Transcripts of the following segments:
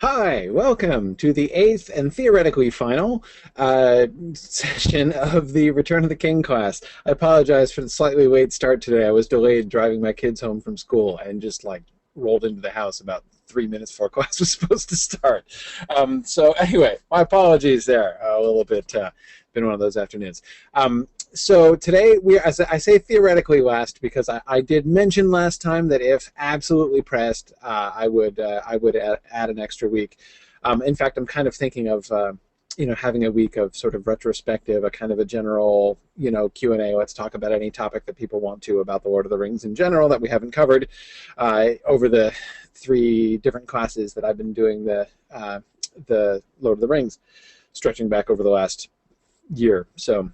Hi, welcome to the eighth and theoretically final session of the Return of the King class. I apologize for the slightly late start today. I was delayed driving my kids home from school and just like rolled into the house about 3 minutes before class was supposed to start. So anyway, my apologies there. A little bit been one of those afternoons. So today as I say theoretically last because I did mention last time that if absolutely pressed, I would add an extra week. In fact, I'm kind of thinking of having a week of sort of retrospective, a kind of a general Q&A. Let's talk about any topic that people want to about the Lord of the Rings in general that we haven't covered over the 3 different classes that I've been doing the Lord of the Rings, stretching back over the last year. So.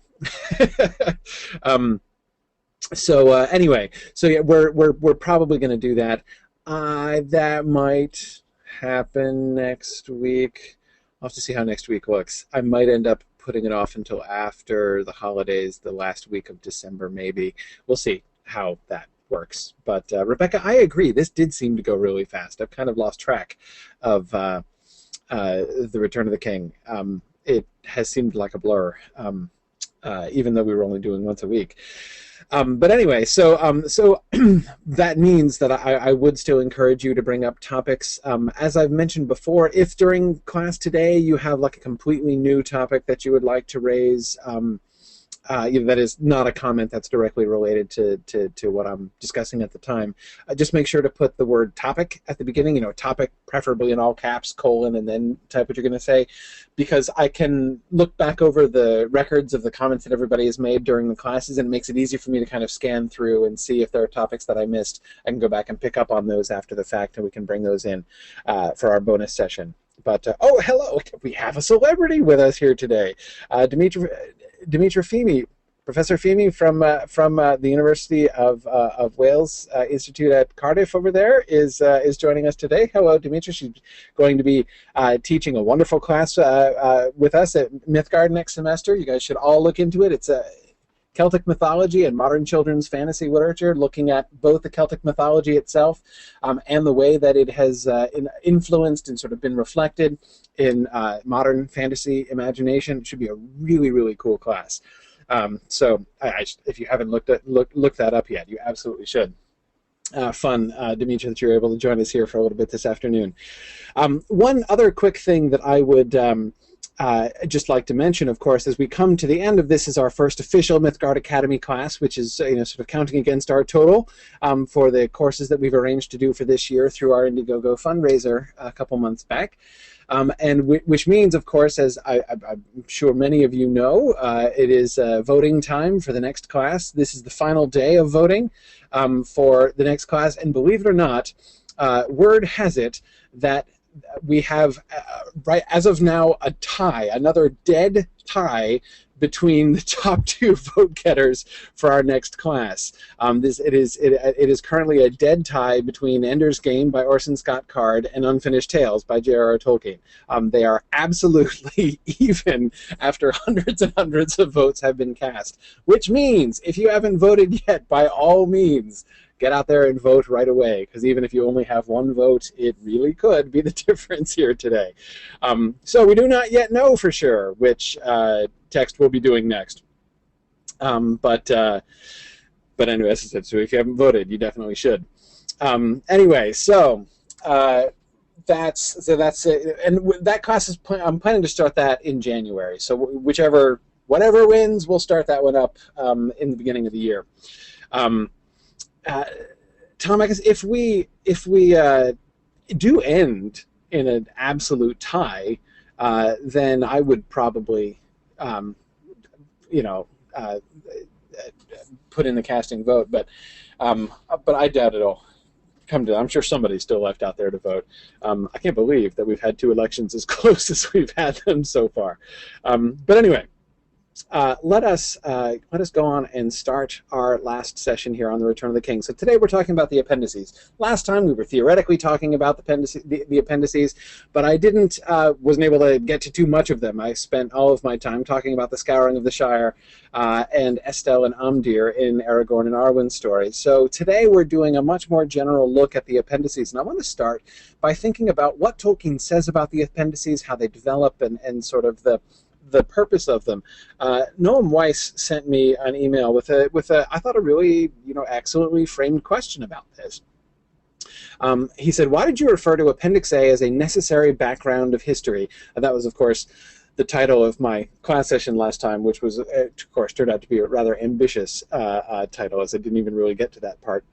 Anyway, so yeah, we're probably going to do that. That might happen next week. I'll have to see how next week looks. I might end up putting it off until after the holidays, the last week of December, maybe. We'll see how that works. But Rebecca, I agree. This did seem to go really fast. I've kind of lost track of the Return of the King. It has seemed like a blur. Even though we were only doing once a week. But anyway, so that means that I would still encourage you to bring up topics. As I've mentioned before, if during class today you have like a completely new topic that you would like to raise, that is not a comment that's directly related to what I'm discussing at the time, just make sure to put the word topic at the beginning, topic preferably in all caps, colon, and then type what you're going to say, because I can look back over the records of the comments that everybody has made during the classes, and it makes it easy for me to kind of scan through and see if there are topics that I missed. I can go back and pick up on those after the fact, and we can bring those in for our bonus session. But, oh, hello, we have a celebrity with us here today. Dimitri Fimi, Professor Fimi from the University of Wales Institute at Cardiff over there is joining us today. Hello, Dimitri. She's going to be teaching a wonderful class with us at Mythgard next semester. You guys should all look into it. It's a Celtic mythology and modern children's fantasy literature, looking at both the Celtic mythology itself and the way that it has influenced and sort of been reflected in modern fantasy imagination. It should be a really, really cool class. So if you haven't looked that up yet, you absolutely should. Fun, Dimitri, that you're able to join us here for a little bit this afternoon. One other quick thing that I would just like to mention, of course, as we come to the end of this, is our first official Mythgard Academy class, which is sort of counting against our total for the courses that we've arranged to do for this year through our Indiegogo fundraiser a couple months back. Which means, of course, as I'm sure many of you know, it is voting time for the next class. This is the final day of voting for the next class, and believe it or not, word has it that we have, right as of now, a tie, another dead tie between the top 2 vote getters for our next class. It is currently a dead tie between Ender's Game by Orson Scott Card and Unfinished Tales by J.R.R. Tolkien. They are absolutely even after hundreds and hundreds of votes have been cast, which means if you haven't voted yet, by all means, get out there and vote right away, because even if you only have 1 vote, it really could be the difference here today. So we do not yet know for sure which text we'll be doing next. But anyway, as I said, so if you haven't voted, you definitely should. Anyway, so that's it. And that class is I'm planning to start that in January. So whatever wins, we'll start that one up in the beginning of the year. Tom, I guess if we do end in an absolute tie, then I would probably, put in the casting vote. But I doubt it'll come to that. I'm sure somebody's still left out there to vote. I can't believe that we've had 2 elections as close as we've had them so far. But anyway. let us go on and start our last session here on the Return of the King. So today we're talking about the appendices. Last time we were theoretically talking about the appendices, but I wasn't able to get to too much of them. I spent all of my time talking about the Scouring of the Shire and Estelle and Amdir in Aragorn and Arwen's stories. So today we're doing a much more general look at the appendices, and I want to start by thinking about what Tolkien says about the appendices, how they develop, and sort of the purpose of them. Noam Weiss sent me an email with a I thought a really excellently framed question about this. He said, "Why did you refer to Appendix A as a necessary background of history?" And that was, of course, the title of my class session last time, which was, of course, turned out to be a rather ambitious title, as I didn't even really get to that part.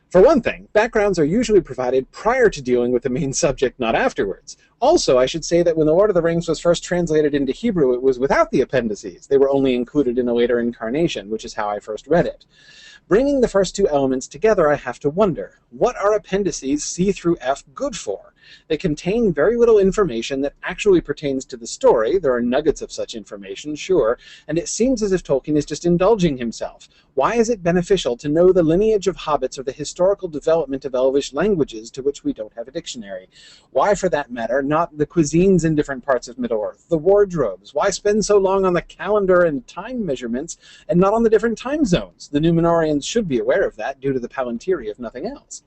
For one thing, backgrounds are usually provided prior to dealing with the main subject, not afterwards. Also, I should say that when The Lord of the Rings was first translated into Hebrew, it was without the appendices. They were only included in a later incarnation, which is how I first read it. Bringing the first two elements together, I have to wonder, what are appendices C through F good for? They contain very little information that actually pertains to the story. There are nuggets of such information, sure, and it seems as if Tolkien is just indulging himself. Why is it beneficial to know the lineage of hobbits or the historical development of Elvish languages to which we don't have a dictionary? Why, for that matter, not the cuisines in different parts of Middle-earth, the wardrobes? Why spend so long on the calendar and time measurements and not on the different time zones? The Númenóreans should be aware of that due to the Palantiri, if nothing else.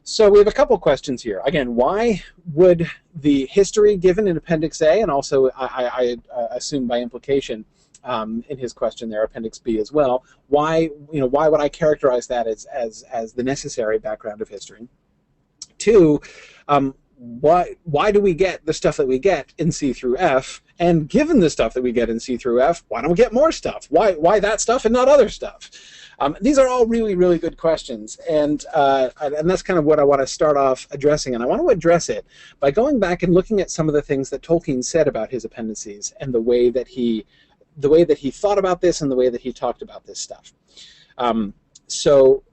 So we have a couple questions here. Again, why would the history given in Appendix A, and also I assume by implication in his question there, Appendix B as well, why would I characterize that as the necessary background of history? Two, why do we get the stuff that we get in C through F? And given the stuff that we get in C through F, why don't we get more stuff? Why that stuff and not other stuff? These are all really, really good questions, and that's kind of what I want to start off addressing. And I want to address it by going back and looking at some of the things that Tolkien said about his appendices and the way that he thought about this and the way that he talked about this stuff. So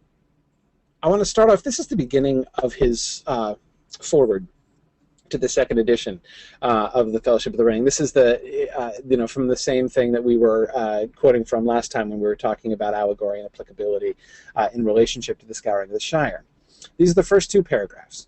I want to start off. This is the beginning of his foreword to the second edition of the Fellowship of the Ring. This is the from the same thing that we were quoting from last time when we were talking about allegory and applicability in relationship to the Scouring of the Shire. These are the first two paragraphs.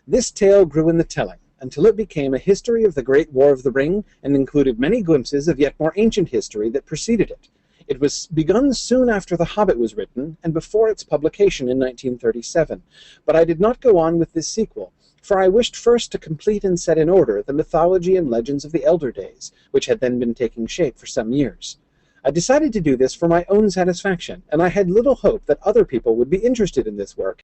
This tale grew in the telling until it became a history of the Great War of the Ring and included many glimpses of yet more ancient history that preceded it. It was begun soon after The Hobbit was written and before its publication in 1937, but I did not go on with this sequel, for I wished first to complete and set in order the mythology and legends of the elder days, which had then been taking shape for some years. I decided to do this for my own satisfaction, and I had little hope that other people would be interested in this work,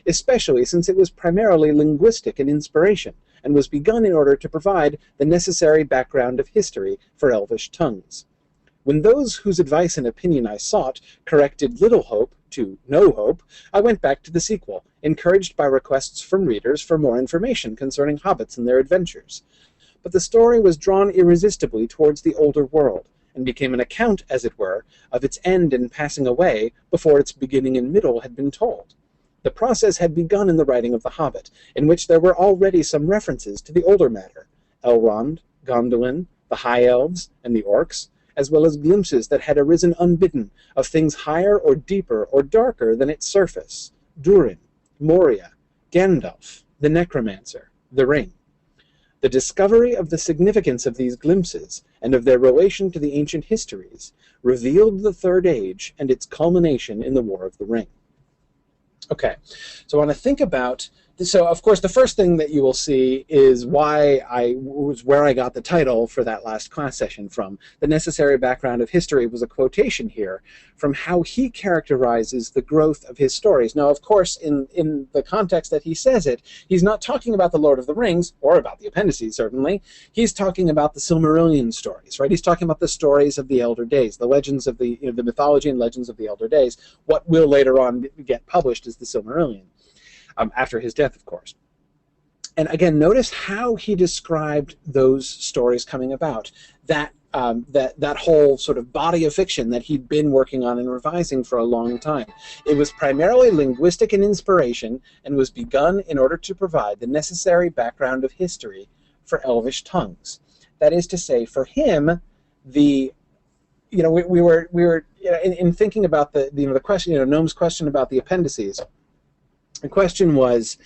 especially since it was primarily linguistic in inspiration, and was begun in order to provide the necessary background of history for Elvish tongues. When those whose advice and opinion I sought corrected little hope to no hope, I went back to the sequel, encouraged by requests from readers for more information concerning hobbits and their adventures. But the story was drawn irresistibly towards the older world, and became an account, as it were, of its end and passing away before its beginning and middle had been told. The process had begun in the writing of The Hobbit, in which there were already some references to the older matter, Elrond, Gondolin, the High Elves, and the Orcs, as well as glimpses that had arisen unbidden of things higher or deeper or darker than its surface, Durin, Moria, Gandalf, the Necromancer, the Ring. The discovery of the significance of these glimpses and of their relation to the ancient histories revealed the Third Age and its culmination in the War of the Ring. Okay, so I want to think about So, of course, the first thing that you will see is where I got the title for that last class session from. The necessary background of history was a quotation here from how he characterizes the growth of his stories. Now, of course, in the context that he says it, he's not talking about the Lord of the Rings, or about the Appendices, certainly. He's talking about the Silmarillion stories, right? He's talking about the stories of the Elder Days, the legends of the mythology and legends of the Elder Days. What will later on get published is the Silmarillion. After his death, of course. And again, notice how he described those stories coming about. That whole sort of body of fiction that he'd been working on and revising for a long time. It was primarily linguistic in inspiration and was begun in order to provide the necessary background of history for Elvish tongues. That is to say, for him, we were in thinking about the question, Noam's question about the appendices. The question was,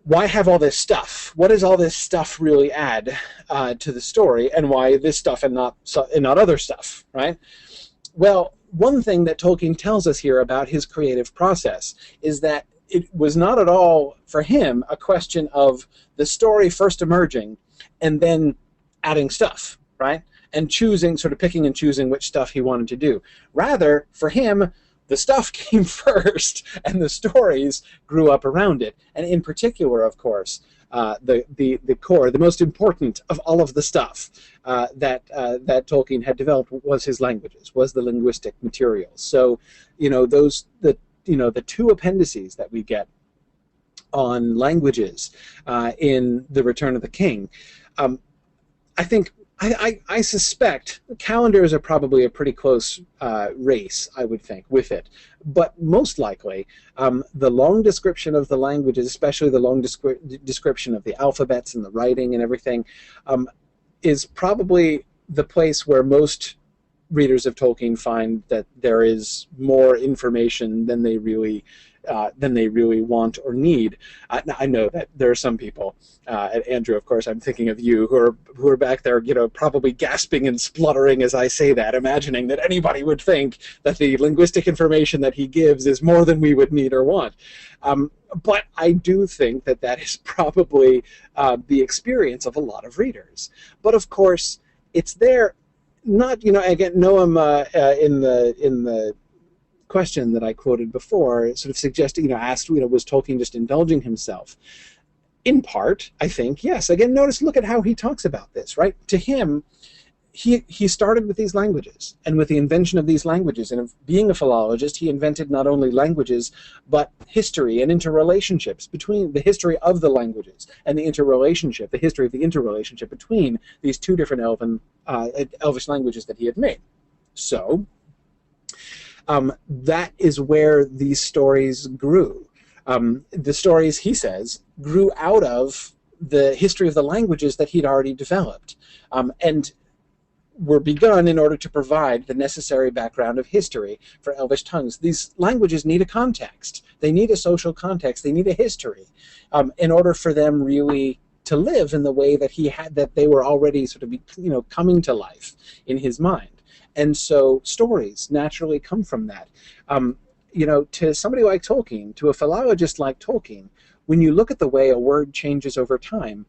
why have all this stuff? What does all this stuff really add to the story, and why this stuff and not other stuff, right? Well, one thing that Tolkien tells us here about his creative process is that it was not at all, for him, a question of the story first emerging and then adding stuff, right? And picking and choosing which stuff he wanted to do. Rather, for him, the stuff came first, and the stories grew up around it. And in particular, of course, the core, the most important of all of the stuff that Tolkien had developed was his languages, was the linguistic materials. So, the two appendices that we get on languages in The Return of the King, I suspect calendars are probably a pretty close race, I would think, with it. But most likely, the long description of the languages, especially the long description of the alphabets and the writing and everything, is probably the place where most readers of Tolkien find that there is more information than they really want or need. I know that there are some people, Andrew, of course, I'm thinking of you, who are back there, probably gasping and spluttering as I say that, imagining that anybody would think that the linguistic information that he gives is more than we would need or want. But I do think that is probably the experience of a lot of readers. But of course, it's there. Not, again, Noam in the question that I quoted before sort of suggested, asked, was Tolkien just indulging himself? In part, I think, yes. Again, look at how he talks about this, right? To him, he started with these languages, and with the invention of these languages, and of being a philologist, he invented not only languages, but history and interrelationships between the history of the languages and the history of the interrelationship between these two different Elvish languages that he had made. So, that is where these stories grew. The stories, he says, grew out of the history of the languages that he'd already developed, and were begun in order to provide the necessary background of history for Elvish tongues. These languages need a context. They need a social context. They need a history in order for them really to live in the way that they were already sort of, coming to life in his mind. And so stories naturally come from that. To somebody like Tolkien, to a philologist like Tolkien, when you look at the way a word changes over time,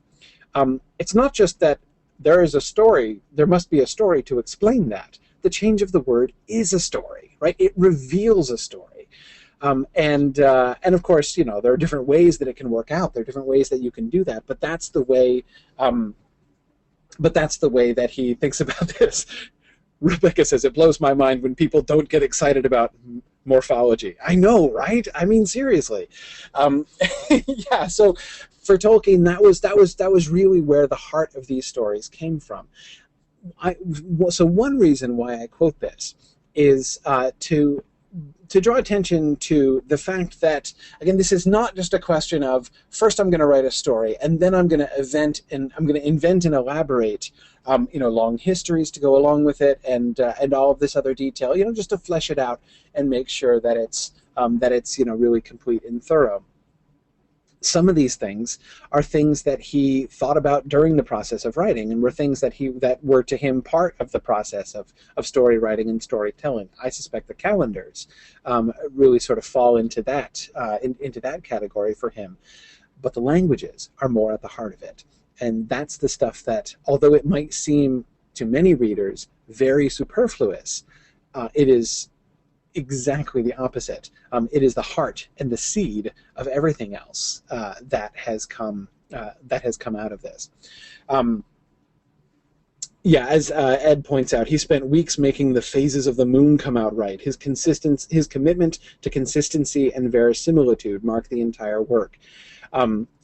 it's not just that there is a story, there must be a story to explain that. The change of the word is a story, right? It reveals a story. And of course, there are different ways that it can work out. There are different ways that you can do that, but that's the way that he thinks about this. Rebecca says, it blows my mind when people don't get excited about morphology. I know, right? I mean, seriously. Yeah, so for Tolkien, that was really where the heart of these stories came from. So one reason why I quote this is to draw attention to the fact that, again, this is not just a question of first I'm going to write a story and then I'm going to invent and elaborate long histories to go along with it, and all of this other detail, just to flesh it out and make sure that it's really complete and thorough. Some of these things are things that he thought about during the process of writing, and were things that were to him part of the process of story writing and storytelling. I suspect the calendars really sort of fall into that category for him. But the languages are more at the heart of it. And that's the stuff that, although it might seem to many readers very superfluous, it is exactly the opposite. It is the heart and the seed of everything else that has come out of this. Yeah, as Ed points out, he spent weeks making the phases of the moon come out right. His commitment to consistency and verisimilitude mark the entire work.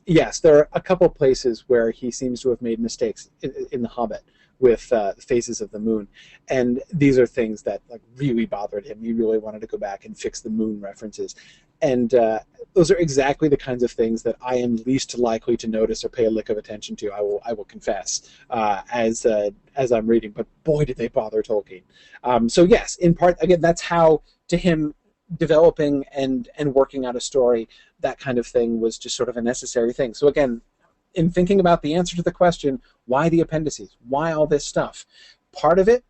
Yes, there are a couple places where he seems to have made mistakes in The Hobbit with phases of the moon, and these are things that really bothered him. He really wanted to go back and fix the moon references. and those are exactly the kinds of things that I am least likely to notice or pay a lick of attention to. I will confess, as I'm reading. But boy, did they bother Tolkien. So yes, in part, again, that's how, to him, developing and working out a story, that kind of thing was just sort of a necessary thing. So again, in thinking about the answer to the question, why the appendices? Why all this stuff? Part of it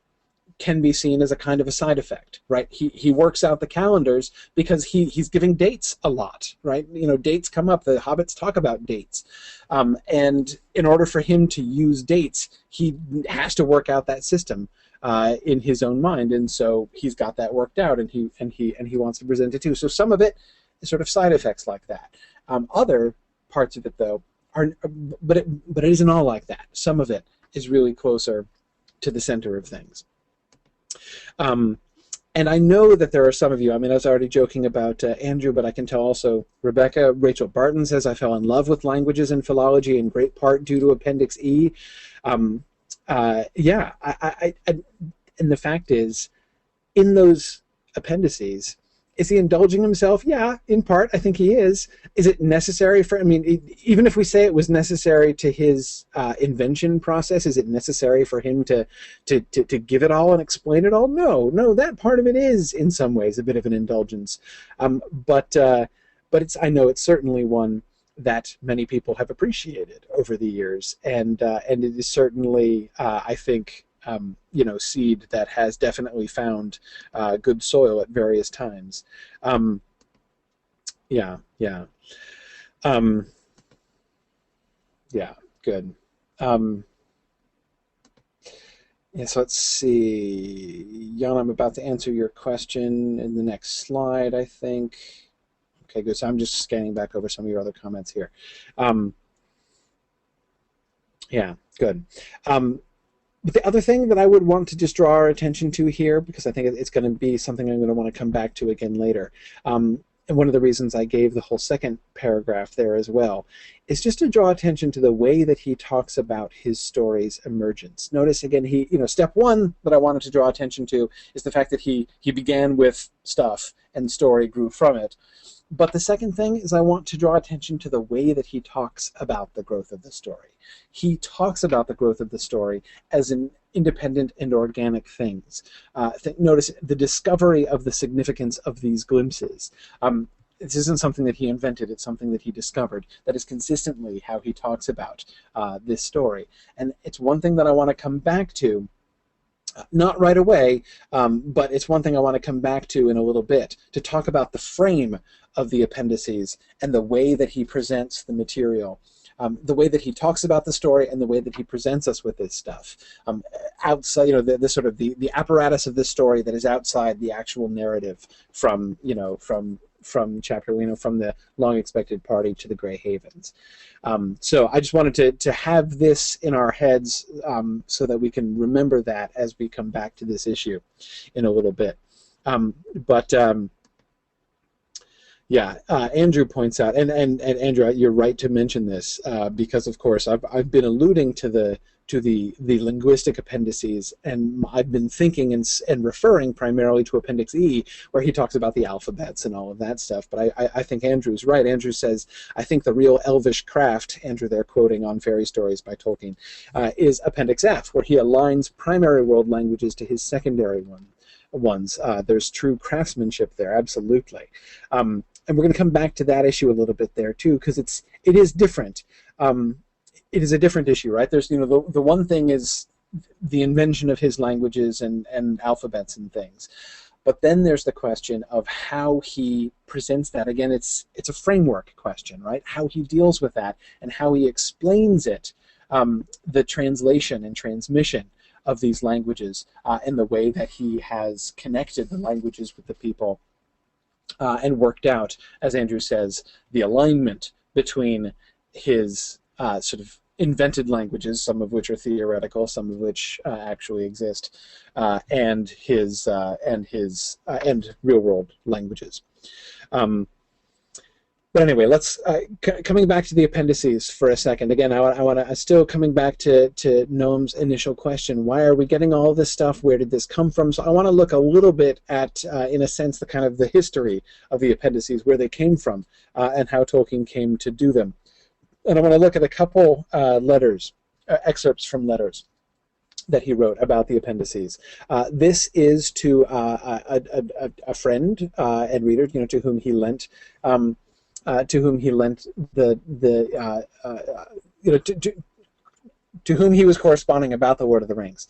can be seen as a kind of a side effect, right? He works out the calendars because he's giving dates a lot, right? You know, dates come up. The hobbits talk about dates, and in order for him to use dates, he has to work out that system in his own mind, and so he's got that worked out, and he wants to present it too. So some of it is sort of side effects like that. Other parts of it, though, are, but it isn't all like that. Some of it is really closer to the center of things. And I know that there are some of you, I mean, I was already joking about Andrew, but I can tell also Rebecca. Rachel Barton says, I fell in love with languages and philology in great part due to Appendix E. Yeah, and the fact is, in those appendices, is he indulging himself? Yeah, in part, I think he is. Is it necessary for, I mean, even if we say it was necessary to his invention process, is it necessary for him to give it all and explain it all? No, that part of it is, in some ways, a bit of an indulgence. But it's, I know it's certainly one that many people have appreciated over the years, and it is certainly, I think, you know, seed that has definitely found good soil at various times. Yeah, good. Yes, let's see. Jan, I'm about to answer your question in the next slide, I think. Okay, good. So I'm just scanning back over some of your other comments here. Yeah, good. But the other thing that I would want to just draw our attention to here, because I think it's going to be something I'm going to want to come back to again later, and one of the reasons I gave the whole second paragraph there as well, is just to draw attention to the way that he talks about his story's emergence. Notice again, step one that I wanted to draw attention to is the fact that he began with stuff and story grew from it. But the second thing is I want to draw attention to the way that he talks about the growth of the story. He talks about the growth of the story as an independent and organic things. Notice the discovery of the significance of these glimpses. This isn't something that he invented, it's something that he discovered. That is consistently how he talks about this story. And it's one thing that I want to come back to, not right away, but it's one thing I want to come back to in a little bit, to talk about the frame of the appendices and the way that he presents the material, the way that he talks about the story and the way that he presents us with this stuff. Outside, the sort of the apparatus of this story that is outside the actual narrative from chapter, from the long expected party to the Grey Havens. So I just wanted to have this in our heads so that we can remember that as we come back to this issue in a little bit. Yeah, Andrew points out, and Andrew, you're right to mention this because, of course, I've been alluding to the linguistic appendices, and I've been thinking and referring primarily to Appendix E, where he talks about the alphabets and all of that stuff. But I think Andrew's right. Andrew says, I think the real elvish craft, Andrew there quoting on Fairy Stories by Tolkien, is Appendix F, where he aligns primary world languages to his secondary ones. There's true craftsmanship there, absolutely. And we're going to come back to that issue a little bit there too, because it is different. It is a different issue, right? There's, the one thing is the invention of his languages and alphabets and things, but then there's the question of how he presents that. Again, it's a framework question, right? How he deals with that and how he explains it, the translation and transmission of these languages, and the way that he has connected the languages with the people. And worked out, as Andrew says, the alignment between his sort of invented languages, some of which are theoretical, some of which actually exist, and real-world languages. But anyway, let's coming back to the appendices for a second. Again, I want to still coming back to Noam's initial question: why are we getting all this stuff? Where did this come from? So I want to look a little bit at, in a sense, the kind of the history of the appendices, where they came from, and how Tolkien came to do them. And I want to look at a couple letters, excerpts from letters that he wrote about the appendices. This is to a friend and reader, to whom he lent. To whom he was corresponding about the Lord of the Rings,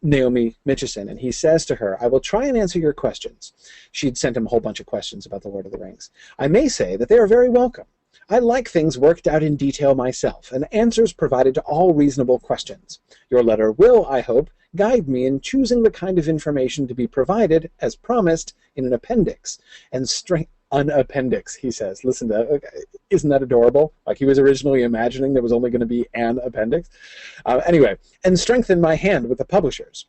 Naomi Mitchison, and he says to her, "I will try and answer your questions." She'd sent him a whole bunch of questions about the Lord of the Rings. "I may say that they are very welcome. I like things worked out in detail myself, and answers provided to all reasonable questions. Your letter will, I hope, guide me in choosing the kind of information to be provided, as promised, in an appendix, and an appendix," he says. Listen to that. Isn't that adorable? Like he was originally imagining there was only going to be an appendix. Anyway, "and strengthen my hand with the publishers.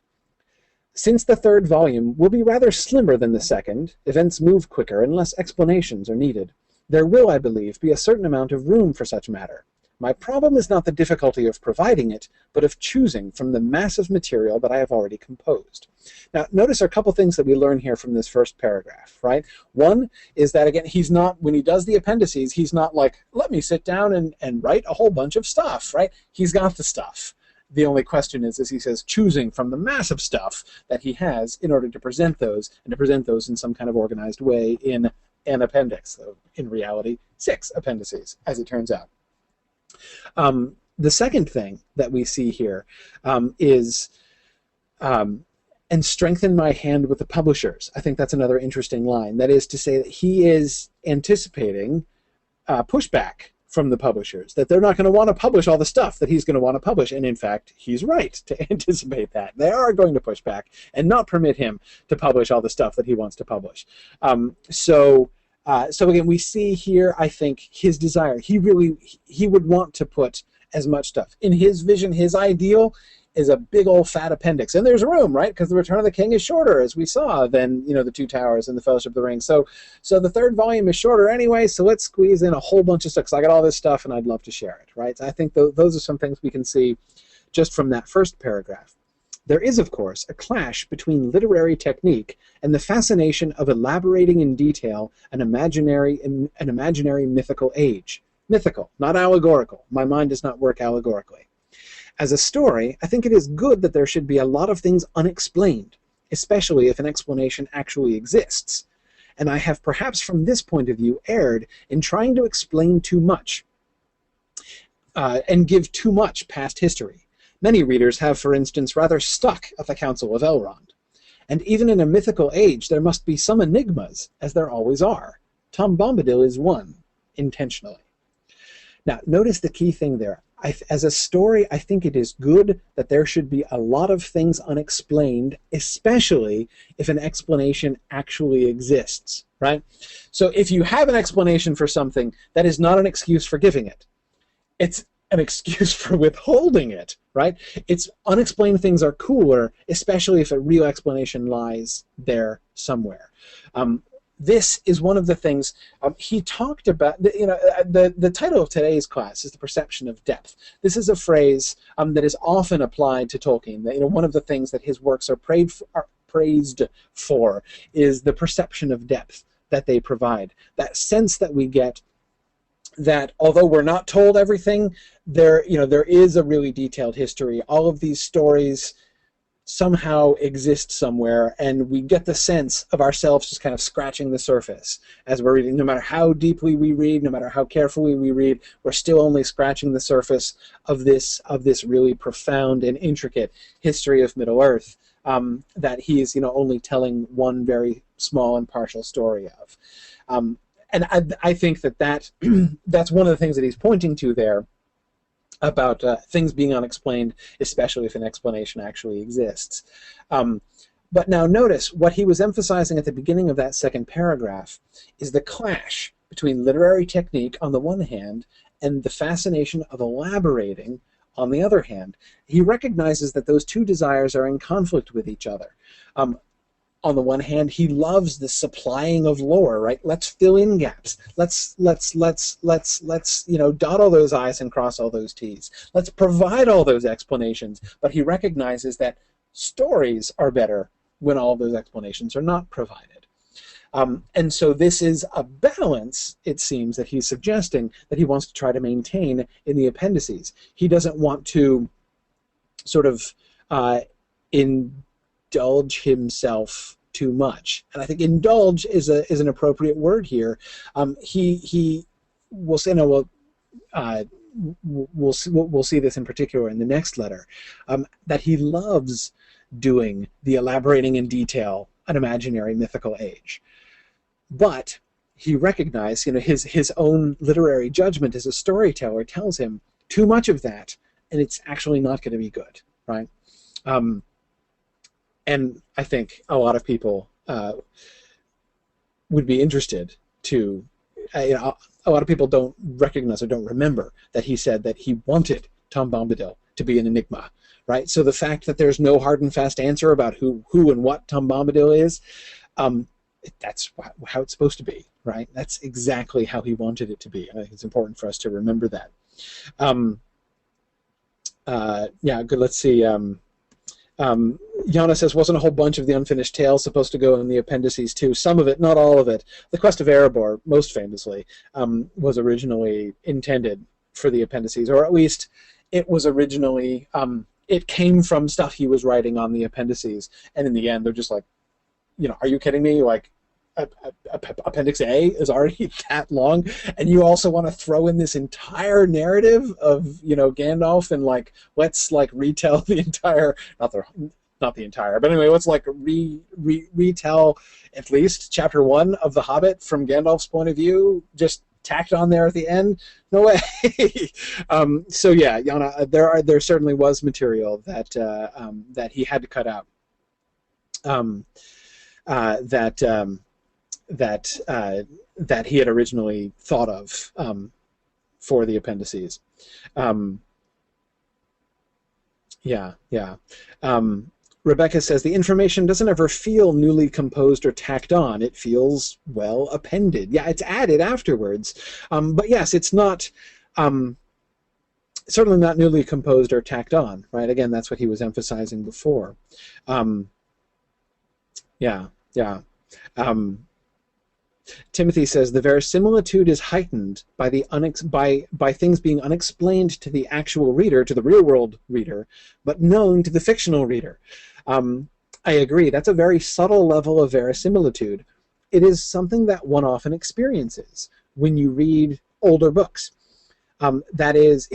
Since the third volume will be rather slimmer than the second, events move quicker and less explanations are needed. There will, I believe, be a certain amount of room for such matter. My problem is not the difficulty of providing it, but of choosing from the mass of material that I have already composed." Now, notice a couple things that we learn here from this first paragraph, right? One is that, again, he's not, when he does the appendices, he's not like, let me sit down and write a whole bunch of stuff, right? He's got the stuff. The only question is, as he says, choosing from the massive stuff that he has in order to present those, and to present those in some kind of organized way in an appendix. So, in reality, 6 appendices, as it turns out. The second thing that we see here is, "and strengthen my hand with the publishers." I think that's another interesting line. That is to say that he is anticipating pushback from the publishers, that they're not going to want to publish all the stuff that he's going to want to publish. And in fact, he's right to anticipate that. They are going to push back and not permit him to publish all the stuff that he wants to publish. So again, we see here, I think, his desire. He would want to put as much stuff. In his vision, his ideal is a big old fat appendix. And there's room, right? Because the Return of the King is shorter, as we saw, than the Two Towers and the Fellowship of the Ring. So the third volume is shorter anyway, so let's squeeze in a whole bunch of stuff, because I got all this stuff and I'd love to share it, right? So I think those are some things we can see just from that first paragraph. There is, of course, a clash between literary technique and the fascination of elaborating in detail an imaginary mythical age. Mythical, not allegorical. My mind does not work allegorically. As a story, I think it is good that there should be a lot of things unexplained, especially if an explanation actually exists. And I have perhaps from this point of view erred in trying to explain too much and give too much past history. Many readers have, for instance, rather stuck at the Council of Elrond. And even in a mythical age, there must be some enigmas, as there always are. Tom Bombadil is one, intentionally. Now, notice the key thing there. As a story, I think it is good that there should be a lot of things unexplained, especially if an explanation actually exists, right? So if you have an explanation for something, that is not an excuse for giving it. It's an excuse for withholding it, right? It's unexplained things are cooler, especially if a real explanation lies there somewhere. This is one of the things he talked about. The title of today's class is The Perception of Depth. This is a phrase that is often applied to Tolkien. One of the things that his works are praised for is the perception of depth that they provide. That sense that we get that although we're not told everything, there is a really detailed history. All of these stories somehow exist somewhere, and we get the sense of ourselves just kind of scratching the surface as we're reading. No matter how deeply we read, no matter how carefully we read, we're still only scratching the surface of this really profound and intricate history of Middle-earth that he is only telling one very small and partial story of. And I think that's one of the things that he's pointing to there, about things being unexplained, especially if an explanation actually exists. But now notice, what he was emphasizing at the beginning of that second paragraph is the clash between literary technique on the one hand and the fascination of elaborating on the other hand. He recognizes that those two desires are in conflict with each other. on the one hand, he loves the supplying of lore, right? Let's fill in gaps. Let's dot all those I's and cross all those T's. Let's provide all those explanations. But he recognizes that stories are better when all those explanations are not provided. And so this is a balance, it seems, that he's suggesting that he wants to try to maintain in the appendices. He doesn't want to sort of indulge himself too much, and I think indulge is an appropriate word here. He will say, no, we'll see this in particular in the next letter, that he loves doing the elaborating in detail an imaginary mythical age, but he recognized, his own literary judgment as a storyteller tells him too much of that, and it's actually not going to be good, right? And I think a lot of people would be interested to, a lot of people don't recognize or don't remember that he said that he wanted Tom Bombadil to be an enigma, right? So the fact that there's no hard and fast answer about who and what Tom Bombadil is, that's how it's supposed to be, right? That's exactly how he wanted it to be. I think it's important for us to remember that. Yeah, good. Let's see. Yana says, wasn't a whole bunch of the unfinished tales supposed to go in the appendices too? Some of it, not all of it. The Quest of Erebor, most famously, was originally intended for the appendices, or at least it was originally, it came from stuff he was writing on the appendices, and in the end they're just like, are you kidding me? Like, Appendix A is already that long, and you also want to throw in this entire narrative of Gandalf, and like let's like retell the entire, not the entire, but anyway, let's like retell at least chapter 1 of The Hobbit from Gandalf's point of view, just tacked on there at the end. No way. So yeah, Yana, there certainly was material that that he had to cut out. That he had originally thought of for the appendices. Yeah. Rebecca says, the information doesn't ever feel newly composed or tacked on. It feels well appended. Yeah, it's added afterwards. But yes, it's not, certainly not newly composed or tacked on, right? Again, that's what he was emphasizing before. Yeah. Timothy says, the verisimilitude is heightened by the by things being unexplained to the actual reader, to the real-world reader, but known to the fictional reader. I agree. That's a very subtle level of verisimilitude. It is something that one often experiences when you read older books. That is,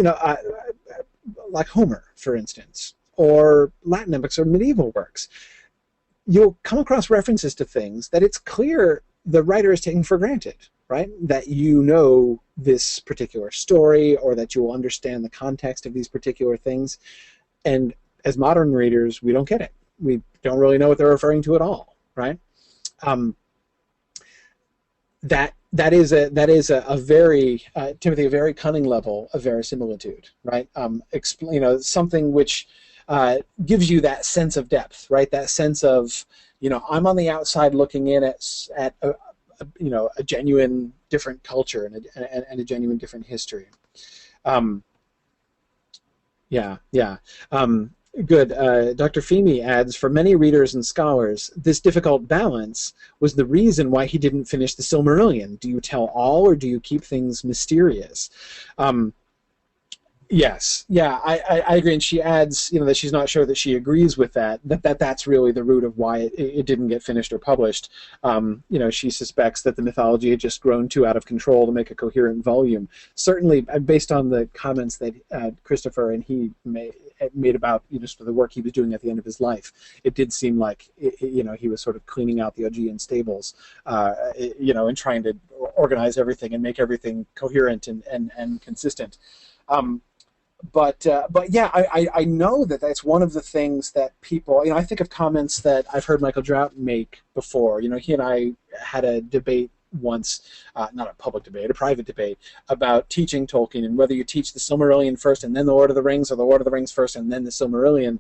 like Homer, for instance, or Latin epics or medieval works. You'll come across references to things that it's clear the writer is taking for granted, right? That you know this particular story, or that you will understand the context of these particular things. And as modern readers, we don't get it. We don't really know what they're referring to at all, right? That is a very Timothy, a very cunning level of verisimilitude, right? Something which gives you that sense of depth, right? That sense of, I'm on the outside looking in at a genuine different culture and a genuine different history. Good. Dr. Feeney adds, for many readers and scholars, this difficult balance was the reason why he didn't finish the Silmarillion. Do you tell all, or do you keep things mysterious? Yes, yeah, I agree, and she adds, that she's not sure that she agrees with that's really the root of why it didn't get finished or published. She suspects that the mythology had just grown too out of control to make a coherent volume. Certainly, based on the comments that Christopher and he made about sort of the work he was doing at the end of his life, it did seem like he was sort of cleaning out the Augean stables, and trying to organize everything and make everything coherent and consistent. But yeah, I know that that's one of the things that people, I think of comments that I've heard Michael Drout make before. He and I had a debate once, not a public debate, a private debate about teaching Tolkien and whether you teach the Silmarillion first and then the Lord of the Rings, or the Lord of the Rings first and then the Silmarillion.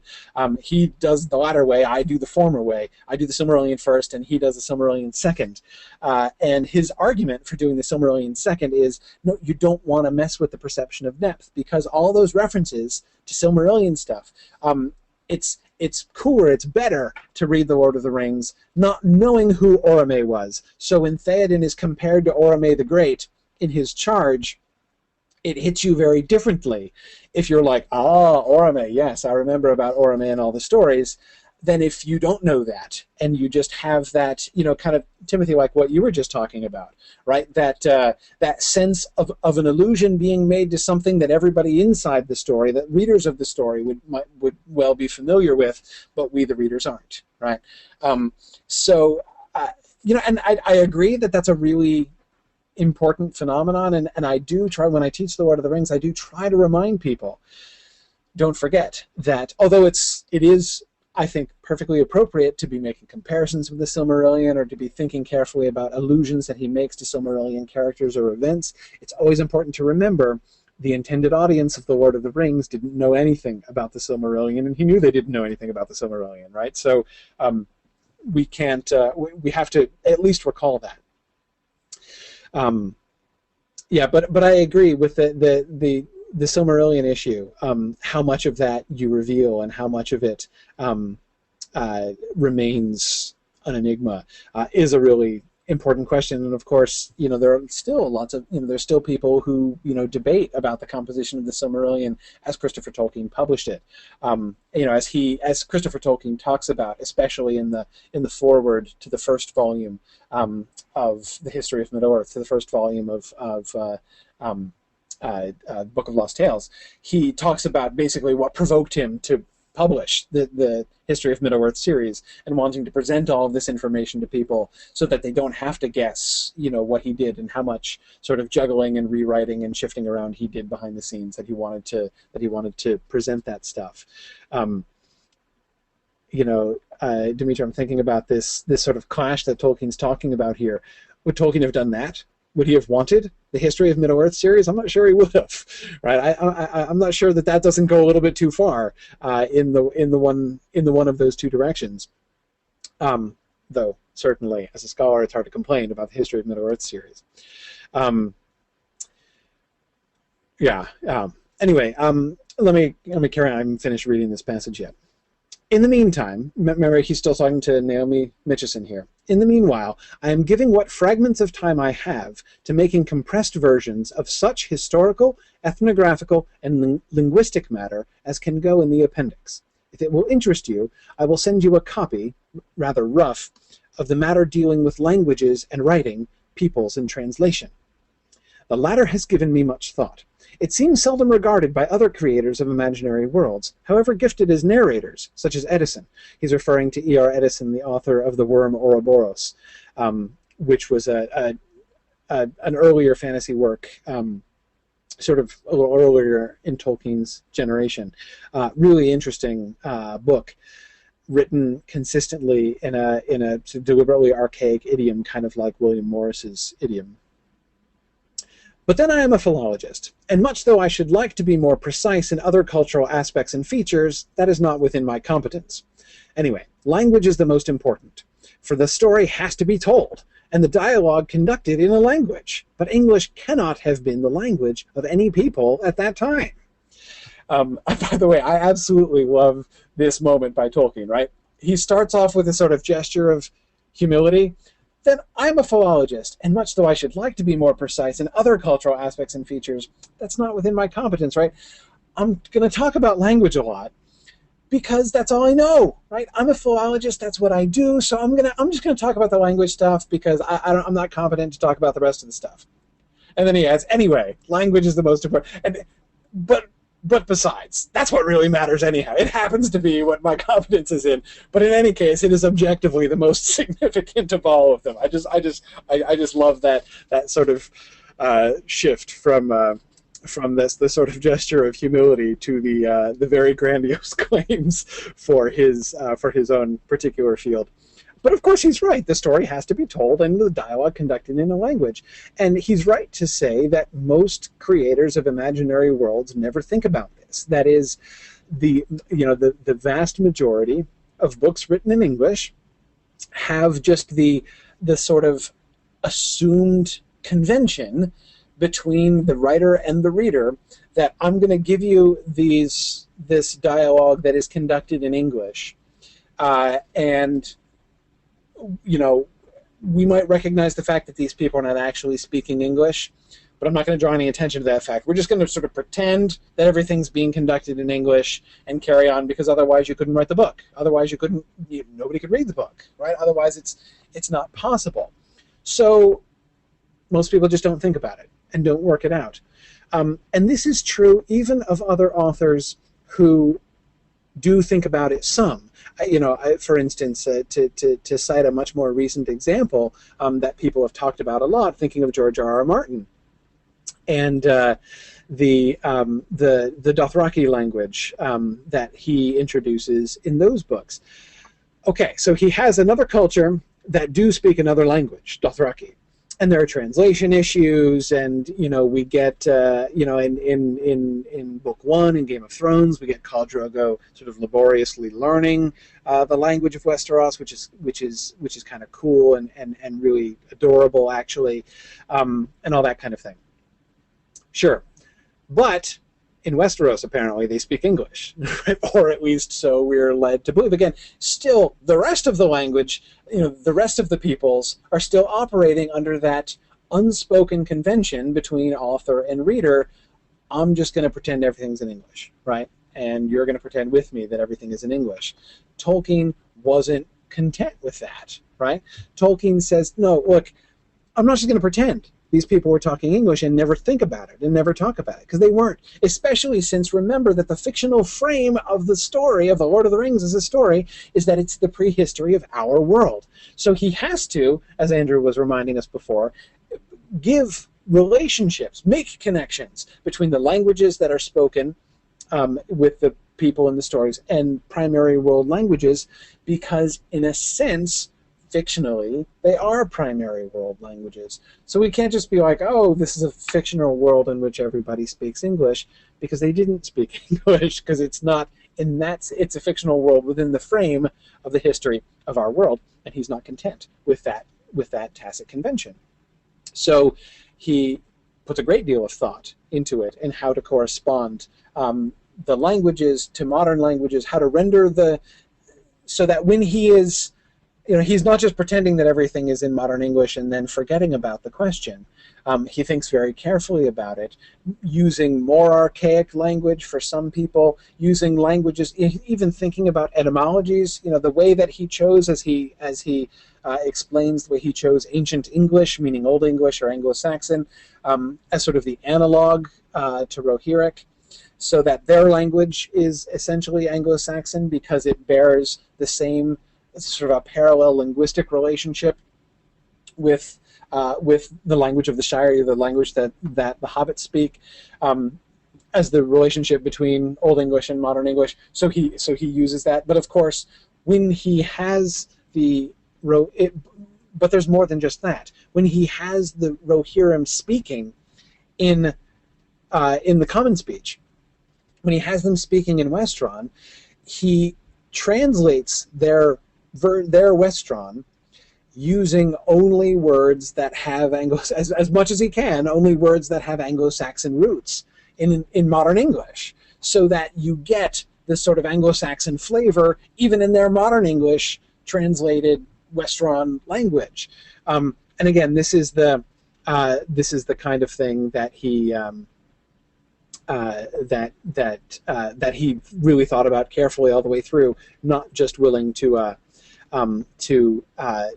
He does the latter way, I do the former way. I do the Silmarillion first and he does the Silmarillion second. And his argument for doing the Silmarillion second is, no, you don't want to mess with the perception of depth, because all those references to Silmarillion stuff, it's cooler, it's better to read The Lord of the Rings not knowing who Orome was. So when Theoden is compared to Orome the Great in his charge, it hits you very differently. If you're like, Orome, yes, I remember about Orome and all the stories, than if you don't know that and you just have that, kind of, Timothy, like what you were just talking about, right? That that sense of an allusion being made to something that everybody inside the story, that readers of the story would well be familiar with, but we the readers aren't, right? And I agree that that's a really important phenomenon, and I do try, when I teach the Lord of the Rings, I do try to remind people, don't forget that although it is, I think, perfectly appropriate to be making comparisons with the Silmarillion, or to be thinking carefully about allusions that he makes to Silmarillion characters or events, it's always important to remember the intended audience of The Lord of the Rings didn't know anything about the Silmarillion, and he knew they didn't know anything about the Silmarillion, right? So we can't, we have to at least recall that. Yeah, but I agree with the Silmarillion issue, how much of that you reveal and how much of it remains an enigma is a really important question. And of course, there are still lots of, there's still people who, debate about the composition of the Silmarillion as Christopher Tolkien published it. As Christopher Tolkien talks about, especially in the foreword to the first volume of the History of Middle-earth, to the first volume of Book of Lost Tales, he talks about basically what provoked him to publish the History of Middle-earth series, and wanting to present all of this information to people so that they don't have to guess, what he did and how much sort of juggling and rewriting and shifting around he did behind the scenes, that he wanted to present that stuff. Dimitri, I'm thinking about this sort of clash that Tolkien's talking about here. Would Tolkien have done that? Would he have wanted the History of Middle-earth series? I'm not sure he would have, right? I'm not sure that doesn't go a little bit too far in the one of those two directions. Though certainly, as a scholar, it's hard to complain about the History of Middle-earth series. Anyway, let me carry on. I haven't finished reading this passage yet. In the meantime, remember, he's still talking to Naomi Mitchison here. In the meanwhile, I am giving what fragments of time I have to making compressed versions of such historical, ethnographical, and linguistic matter as can go in the appendix. If it will interest you, I will send you a copy, rather rough, of the matter dealing with languages and writing, peoples and translation. The latter has given me much thought. It seems seldom regarded by other creators of imaginary worlds, however gifted as narrators, such as Edison. He's referring to E.R. Edison, the author of The Worm Ouroboros, which was an earlier fantasy work, sort of a little earlier in Tolkien's generation. Really interesting book, written consistently in a deliberately archaic idiom, kind of like William Morris's idiom. But then I am a philologist, and much though I should like to be more precise in other cultural aspects and features, that is not within my competence. Anyway, language is the most important, for the story has to be told, and the dialogue conducted in a language. But English cannot have been the language of any people at that time. By the way, I absolutely love this moment by Tolkien, right? He starts off with a sort of gesture of humility. Then I'm a philologist, and much though I should like to be more precise in other cultural aspects and features, that's not within my competence, right? I'm going to talk about language a lot because that's all I know, right? I'm a philologist, that's what I do, so I'm just going to talk about the language stuff because I'm not competent to talk about the rest of the stuff. And then he adds, anyway, language is the most important. But besides, that's what really matters anyhow. It happens to be what my competence is in, but in any case, it is objectively the most significant of all of them. I just love that sort of shift from the sort of gesture of humility to the very grandiose claims for his own particular field. But of course he's right. The story has to be told and the dialogue conducted in a language. And he's right to say that most creators of imaginary worlds never think about this. That is, the vast majority of books written in English have just the sort of assumed convention between the writer and the reader that I'm going to give you this dialogue that is conducted in English, and we might recognize the fact that these people are not actually speaking English, but I'm not going to draw any attention to that fact. We're just going to sort of pretend that everything's being conducted in English and carry on, because otherwise you couldn't write the book. Otherwise nobody could read the book, right? Otherwise it's not possible. So most people just don't think about it and don't work it out. And this is true even of other authors who do think about it some. For instance, to cite a much more recent example that people have talked about a lot, thinking of George R.R. Martin and the Dothraki language that he introduces in those books. Okay, so he has another culture that do speak another language, Dothraki. And there are translation issues, and we get in Book 1 in Game of Thrones, we get Khal Drogo sort of laboriously learning the language of Westeros, which is kind of cool and really adorable, actually, and all that kind of thing. Sure, but in Westeros, apparently, they speak English, right? Or at least so we're led to believe. Again, still, the rest of the language, the rest of the peoples are still operating under that unspoken convention between author and reader. I'm just going to pretend everything's in English, right? And you're going to pretend with me that everything is in English. Tolkien wasn't content with that, right? Tolkien says, no, look, I'm not just going to pretend these people were talking English and never think about it and never talk about it, because they weren't. Especially since, remember, that the fictional frame of the story of The Lord of the Rings as a story is that it's the prehistory of our world. So he has to, as Andrew was reminding us before, give relationships, make connections between the languages that are spoken with the people in the stories and primary world languages, because in a sense, fictionally, they are primary world languages. So we can't just be like, oh, this is a fictional world in which everybody speaks English, because they didn't speak English, because it's not in that, it's a fictional world within the frame of the history of our world, and he's not content with that tacit convention. So he puts a great deal of thought into it and how to correspond the languages to modern languages, how to render so that when he is, he's not just pretending that everything is in modern English and then forgetting about the question. He thinks very carefully about it, using more archaic language for some people, using languages, even thinking about etymologies. The way that he chose, as he explains, the way he chose Ancient English, meaning Old English or Anglo-Saxon, as sort of the analog to Rohirric, so that their language is essentially Anglo-Saxon because it bears the same sort of a parallel linguistic relationship with the language of the Shire, the language that the Hobbits speak, as the relationship between Old English and Modern English. So he uses that. But of course, when he has but there's more than just that. When he has the Rohirrim speaking in the common speech, when he has them speaking in Westron, he translates their Westron using only words that have as much as he can, only words that have Anglo-Saxon roots in modern English, so that you get this sort of Anglo-Saxon flavor even in their modern English translated Westron language. And again, this is the kind of thing that he that he really thought about carefully all the way through, not just willing to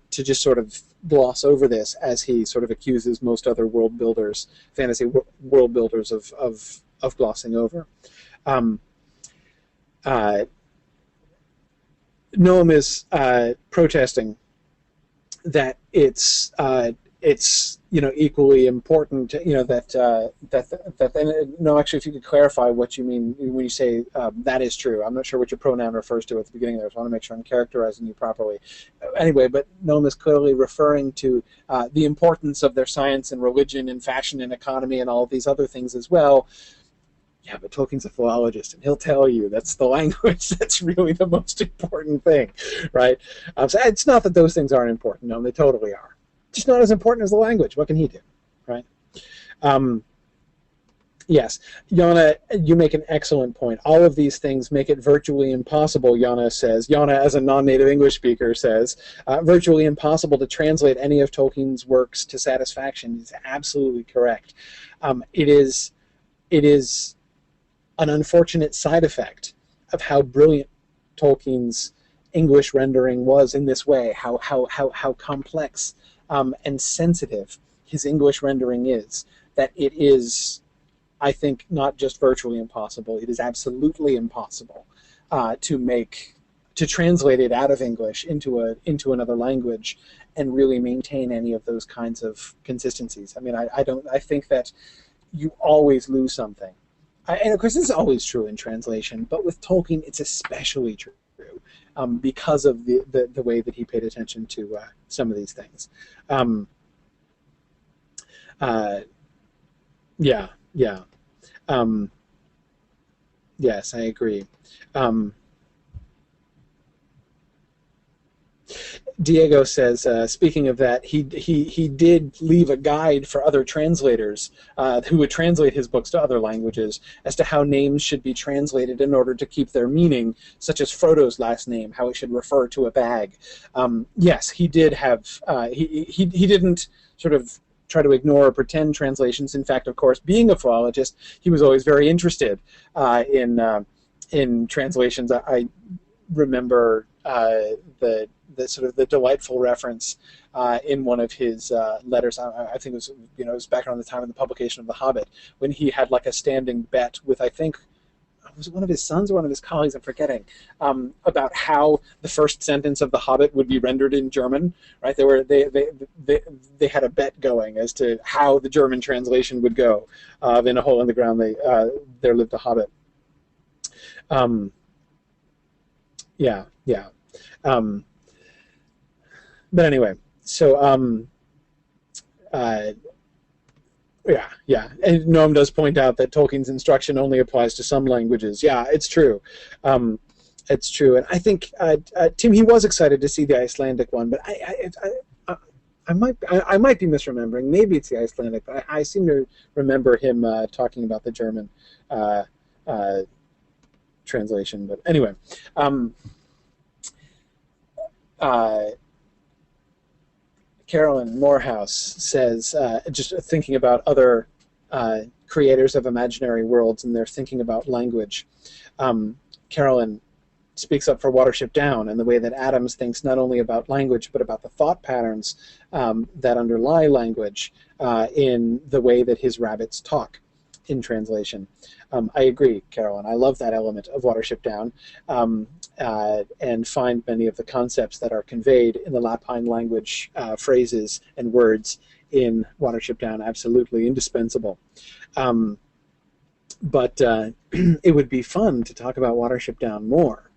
just sort of gloss over this, as he sort of accuses most other world builders, fantasy world builders, of glossing over. Noam is protesting that it's equally important, no, actually, if you could clarify what you mean when you say that is true. I'm not sure what your pronoun refers to at the beginning there, so I want to make sure I'm characterizing you properly. Anyway, but Noam is clearly referring to the importance of their science and religion and fashion and economy and all of these other things as well. Yeah, but Tolkien's a philologist, and he'll tell you that's the language that's really the most important thing, right? So it's not that those things aren't important. No, they totally are. Just not as important as the language. What can he do, right? Yes, Yana, you make an excellent point. All of these things make it virtually impossible, Yana says. Yana, as a non-native English speaker, says, virtually impossible to translate any of Tolkien's works to satisfaction. Is absolutely correct. It is an unfortunate side effect of how brilliant Tolkien's English rendering was in this way, how complex and sensitive his English rendering is, that it is, I think, not just virtually impossible, it is absolutely impossible to translate it out of English into another language and really maintain any of those kinds of consistencies. I mean, I think that you always lose something. And of course, this is always true in translation, but with Tolkien, it's especially true because of the way that he paid attention to some of these things. Yeah. Yes, I agree. Diego says, speaking of that, he did leave a guide for other translators who would translate his books to other languages as to how names should be translated in order to keep their meaning, such as Frodo's last name, how it should refer to a bag. Yes, he did have, he didn't sort of try to ignore or pretend translations. In fact, of course, being a philologist, he was always very interested in translations. I remember the sort of the delightful reference in one of his letters. I think it was back around the time of the publication of The Hobbit, when he had like a standing bet with, I think, was it one of his sons or one of his colleagues, I'm forgetting, about how the first sentence of The Hobbit would be rendered in German. Right? They had a bet going as to how the German translation would go. In A Hole in the Ground, there lived a Hobbit. Yeah. But anyway, so yeah. And Noam does point out that Tolkien's instruction only applies to some languages. Yeah, it's true. It's true, and I think Tim, he was excited to see the Icelandic one, but I might be misremembering. Maybe it's the Icelandic, but I seem to remember him talking about the German translation. But anyway. Carolyn Morehouse says, just thinking about other creators of imaginary worlds, and they're thinking about language. Carolyn speaks up for Watership Down and the way that Adams thinks not only about language, but about the thought patterns that underlie language in the way that his rabbits talk in translation. I agree, Carolyn. I love that element of Watership Down. And find many of the concepts that are conveyed in the Lapine language phrases and words in Watership Down absolutely indispensable. But it would be fun to talk about Watership Down more.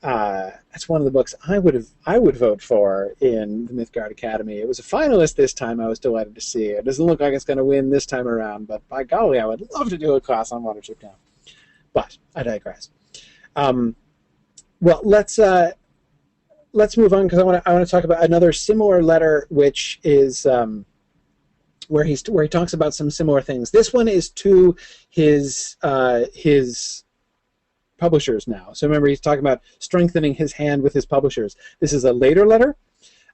That's one of the books I would vote for in the Mythgard Academy. It was a finalist this time. I was delighted to see it. It doesn't look like it's going to win this time around, but by golly, I would love to do a class on Watership Down. But I digress. Well, let's move on, because I want to talk about another similar letter, which is where he talks about some similar things. This one is to his publishers now. So remember, he's talking about strengthening his hand with his publishers. This is a later letter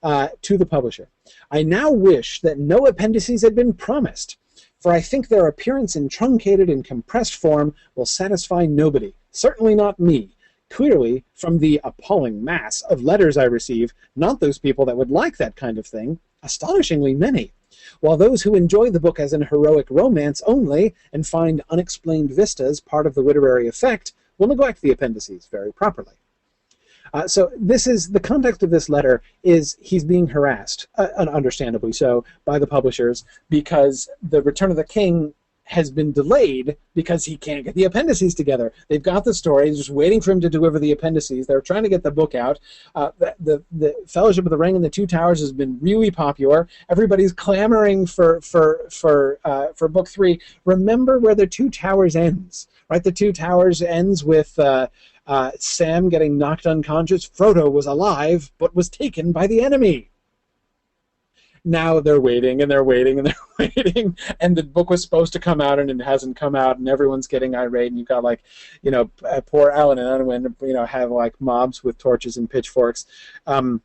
to the publisher. I now wish that no appendices had been promised, for I think their appearance in truncated and compressed form will satisfy nobody, certainly not me. Clearly, from the appalling mass of letters I receive, not those people that would like that kind of thing, astonishingly many, while those who enjoy the book as an heroic romance only and find unexplained vistas part of the literary effect will neglect the appendices very properly. So this is the context of this letter is he's being harassed, understandably so, by the publishers because the Return of the King has been delayed because he can't get the appendices together. They've got the story, he's just waiting for him to deliver the appendices. They're trying to get the book out. The Fellowship of the Ring and the Two Towers has been really popular. Everybody's clamoring for book 3. Remember where the Two Towers ends, right? The Two Towers ends with Sam getting knocked unconscious. Frodo was alive, but was taken by the enemy. Now they're waiting and they're waiting and they're waiting, and the book was supposed to come out and it hasn't come out, and everyone's getting irate, and you've got, like, you know, poor Alan and Unwin, you know, have like mobs with torches and pitchforks, and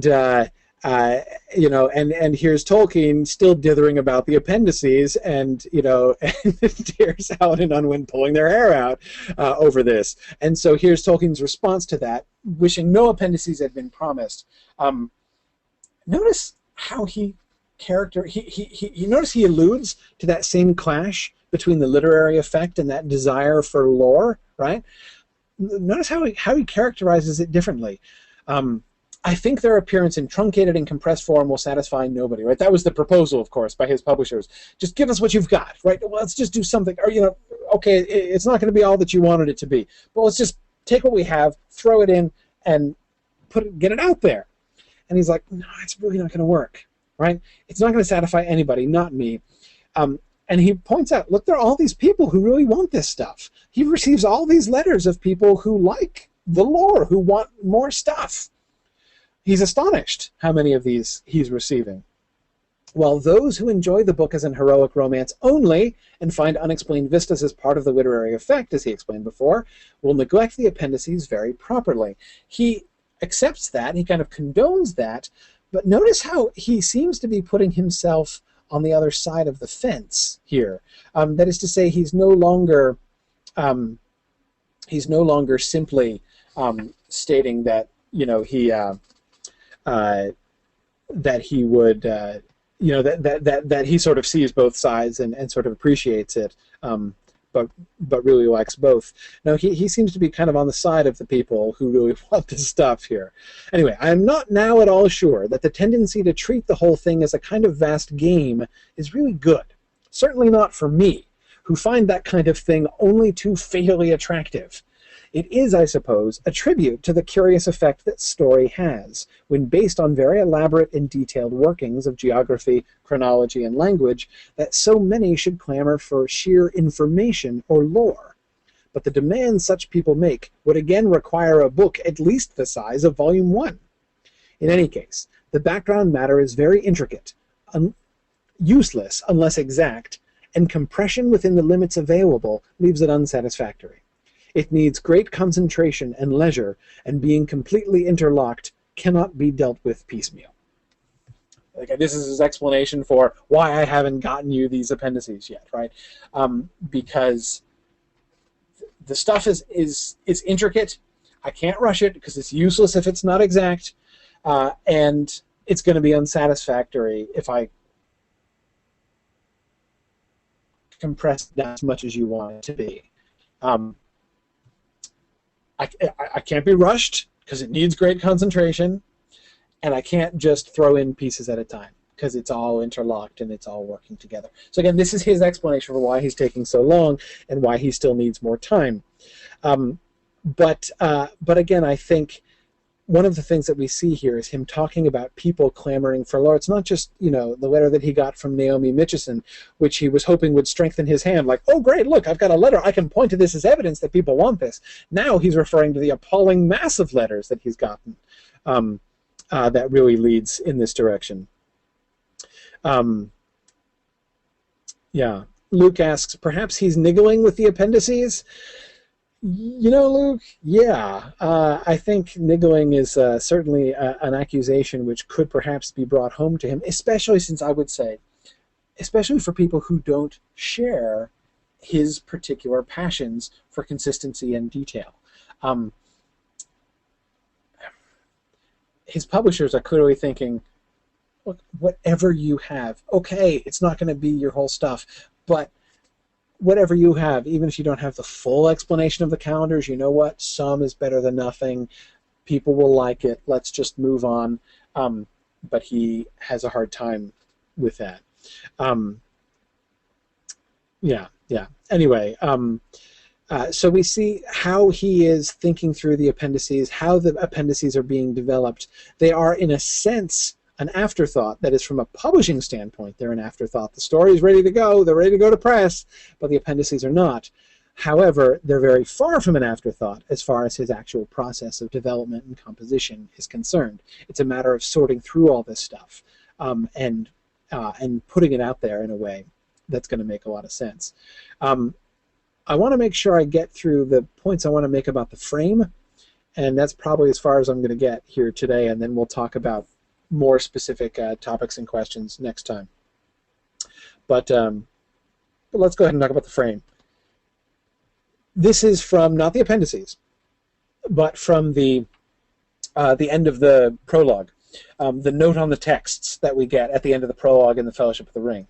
you know, and here's Tolkien still dithering about the appendices, and you know, and here's Alan and Unwin pulling their hair out over this, and so here's Tolkien's response to that, wishing no appendices had been promised. Notice how he notice he alludes to that same clash between the literary effect and that desire for lore, right? Notice how he characterizes it differently. I think their appearance in truncated and compressed form will satisfy nobody, right? That was the proposal, of course, by his publishers. Just give us what you've got, right? Well, let's just do something, or, you know, okay, it's not going to be all that you wanted it to be, but let's just take what we have, throw it in, and get it out there. And he's like, no, it's really not going to work, right? It's not going to satisfy anybody, not me. And he points out, look, there are all these people who really want this stuff. He receives all these letters of people who like the lore, who want more stuff. He's astonished how many of these he's receiving. While those who enjoy the book as an heroic romance only and find unexplained vistas as part of the literary effect, as he explained before, will neglect the appendices very properly. He accepts that, he kind of condones that, but notice how he seems to be putting himself on the other side of the fence here. That is to say, he's no longer simply stating that, you know, that he would you know, that he sort of sees both sides and sort of appreciates it, but really likes both. Now, he seems to be kind of on the side of the people who really want this stuff here. Anyway, I am not now at all sure that the tendency to treat the whole thing as a kind of vast game is really good. Certainly not for me, who find that kind of thing only too fatally attractive. It is, I suppose, a tribute to the curious effect that story has, when based on very elaborate and detailed workings of geography, chronology, and language, that so many should clamor for sheer information or lore. But the demands such people make would again require a book at least the size of Volume 1. In any case, the background matter is very intricate, useless unless exact, and compression within the limits available leaves it unsatisfactory. It needs great concentration and leisure, and being completely interlocked cannot be dealt with piecemeal. Okay, this is his explanation for why I haven't gotten you these appendices yet, right? Because the stuff is intricate. I can't rush it because it's useless if it's not exact, and it's going to be unsatisfactory if I compress that as much as you want it to be. I can't be rushed because it needs great concentration, and I can't just throw in pieces at a time because it's all interlocked and it's all working together. So again, this is his explanation for why he's taking so long and why he still needs more time. But again, I think one of the things that we see here is him talking about people clamoring for lore. It's not just, you know, the letter that he got from Naomi Mitchison, which he was hoping would strengthen his hand, like, oh great, look, I've got a letter, I can point to this as evidence that people want this. Now he's referring to the appalling mass of letters that he's gotten that really leads in this direction. Yeah, Luke asks, perhaps he's niggling with the appendices? You know, Luke, yeah, I think niggling is certainly an accusation which could perhaps be brought home to him, especially since I would say, especially for people who don't share his particular passions for consistency and detail. His publishers are clearly thinking, look, whatever you have, okay, it's not going to be your whole stuff, but whatever you have, even if you don't have the full explanation of the calendars, you know what? Some is better than nothing. People will like it. Let's just move on. But he has a hard time with that. Yeah. Anyway, so we see how he is thinking through the appendices, how the appendices are being developed. They are, in a sense, an afterthought. That is, from a publishing standpoint, they're an afterthought. The story is ready to go. They're ready to go to press, but the appendices are not. However, they're very far from an afterthought as far as his actual process of development and composition is concerned. It's a matter of sorting through all this stuff and putting it out there in a way that's going to make a lot of sense. I want to make sure I get through the points I want to make about the frame, and that's probably as far as I'm going to get here today, and then we'll talk about more specific topics and questions next time. But let's go ahead and talk about the frame. This is from, not the appendices, but from the end of the prologue, the note on the texts that we get at the end of the prologue in the Fellowship of the Ring.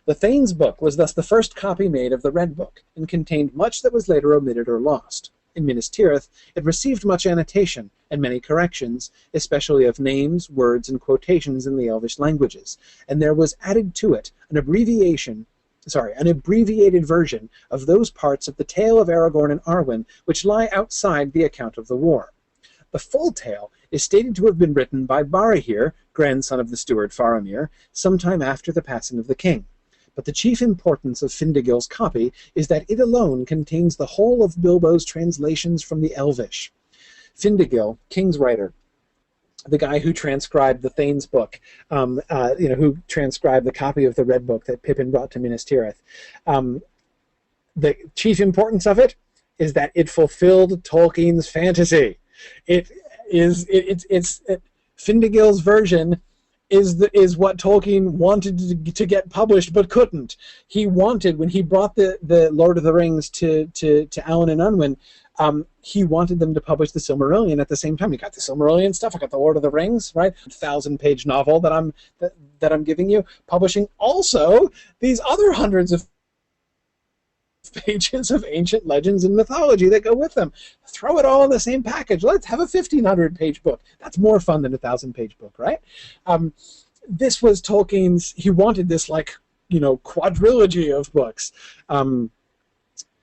The Thane's book was thus the first copy made of the Red Book, and contained much that was later omitted or lost. In Minas Tirith, it received much annotation and many corrections, especially of names, words, and quotations in the Elvish languages, and there was added to it an abbreviated version of those parts of the tale of Aragorn and Arwen which lie outside the account of the war. The full tale is stated to have been written by Barahir, grandson of the steward Faramir, sometime after the passing of the king. But the chief importance of Findegil's copy is that it alone contains the whole of Bilbo's translations from the Elvish. Findegil, King's writer, the guy who transcribed the Thane's book, who transcribed the copy of the Red Book that Pippin brought to Minas Tirith. The chief importance of it is that it fulfilled Tolkien's fantasy. Findegil's version is what Tolkien wanted to get published but couldn't. He wanted, when he brought the Lord of the Rings to Alan and Unwin, he wanted them to publish the Silmarillion at the same time. You got the Silmarillion stuff, I got the Lord of the Rings, right? 1,000-page novel that I'm giving you, publishing also these other hundreds of pages of ancient legends and mythology that go with them. Throw it all in the same package. Let's have a 1,500-page book. That's more fun than a 1,000-page book, right? This was Tolkien's. He wanted this, quadrilogy of books.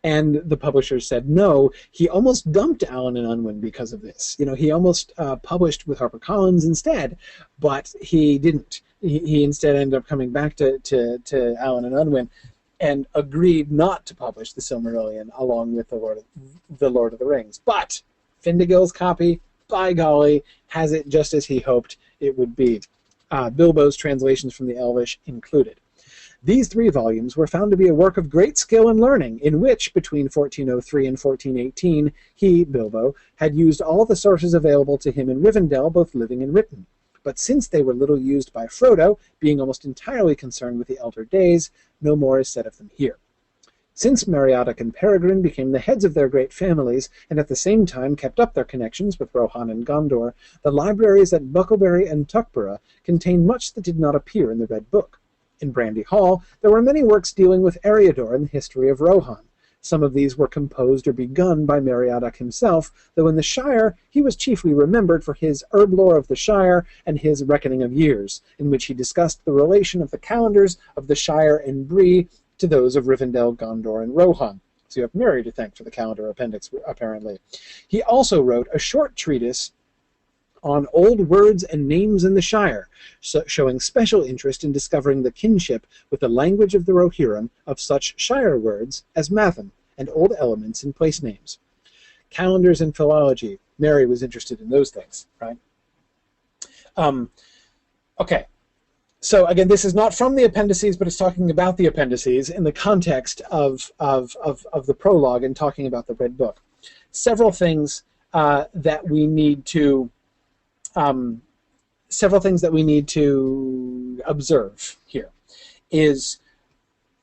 And the publisher said no. He almost dumped Alan and Unwin because of this. He almost published with HarperCollins instead, but he didn't. He instead ended up coming back to Alan and Unwin and agreed not to publish the Silmarillion along with the Lord of the Rings. But Findegil's copy, by golly, has it just as he hoped it would be. Bilbo's translations from the Elvish included. These 3 volumes were found to be a work of great skill and learning, in which, between 1403 and 1418, he, Bilbo, had used all the sources available to him in Rivendell, both living and written. But since they were little used by Frodo, being almost entirely concerned with the elder days, no more is said of them here. Since Meriadoc and Peregrine became the heads of their great families, and at the same time kept up their connections with Rohan and Gondor, the libraries at Bucklebury and Tuckborough contain much that did not appear in the Red Book. In Brandy Hall, there were many works dealing with Eriador and the history of Rohan. Some of these were composed or begun by Meriadoc himself, though in the Shire he was chiefly remembered for his Herblore of the Shire and his Reckoning of Years, in which he discussed the relation of the calendars of the Shire and Bree to those of Rivendell, Gondor, and Rohan. So you have Merry to thank for the calendar appendix, apparently. He also wrote a short treatise on old words and names in the Shire, showing special interest in discovering the kinship with the language of the Rohirrim of such Shire words as Matham and old elements in place names. Calendars and philology. Mary was interested in those things, right? Okay. So again, this is not from the appendices, but it's talking about the appendices in the context of the prologue and talking about the Red Book. Several things that we need to observe here is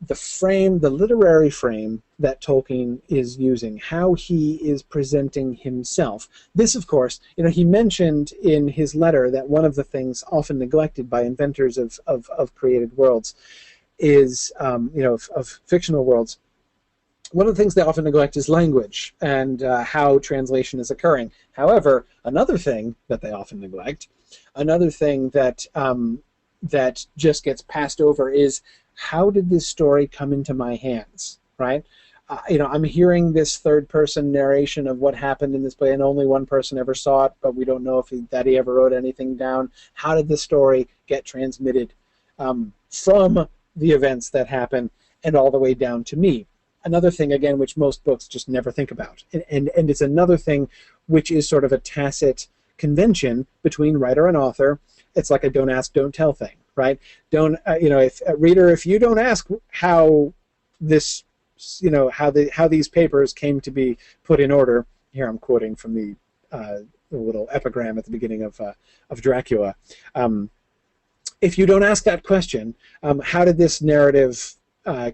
the frame, the literary frame that Tolkien is using, how he is presenting himself. This, of course, he mentioned in his letter that one of the things often neglected by inventors of created worlds is, of fictional worlds, one of the things they often neglect is language and how translation is occurring. However, another thing that they often neglect, another thing that that just gets passed over is, how did this story come into my hands, right? I'm hearing this third-person narration of what happened in this play, and only one person ever saw it, but we don't know if he ever wrote anything down. How did the story get transmitted from the events that happen and all the way down to me? Another thing, again, which most books just never think about. And it's another thing which is sort of a tacit convention between writer and author. It's like a don't ask, don't tell thing, right? Don't, if a reader, if you don't ask how this, how these papers came to be put in order, here I'm quoting from the little epigram at the beginning of Dracula. If you don't ask that question, how did this narrative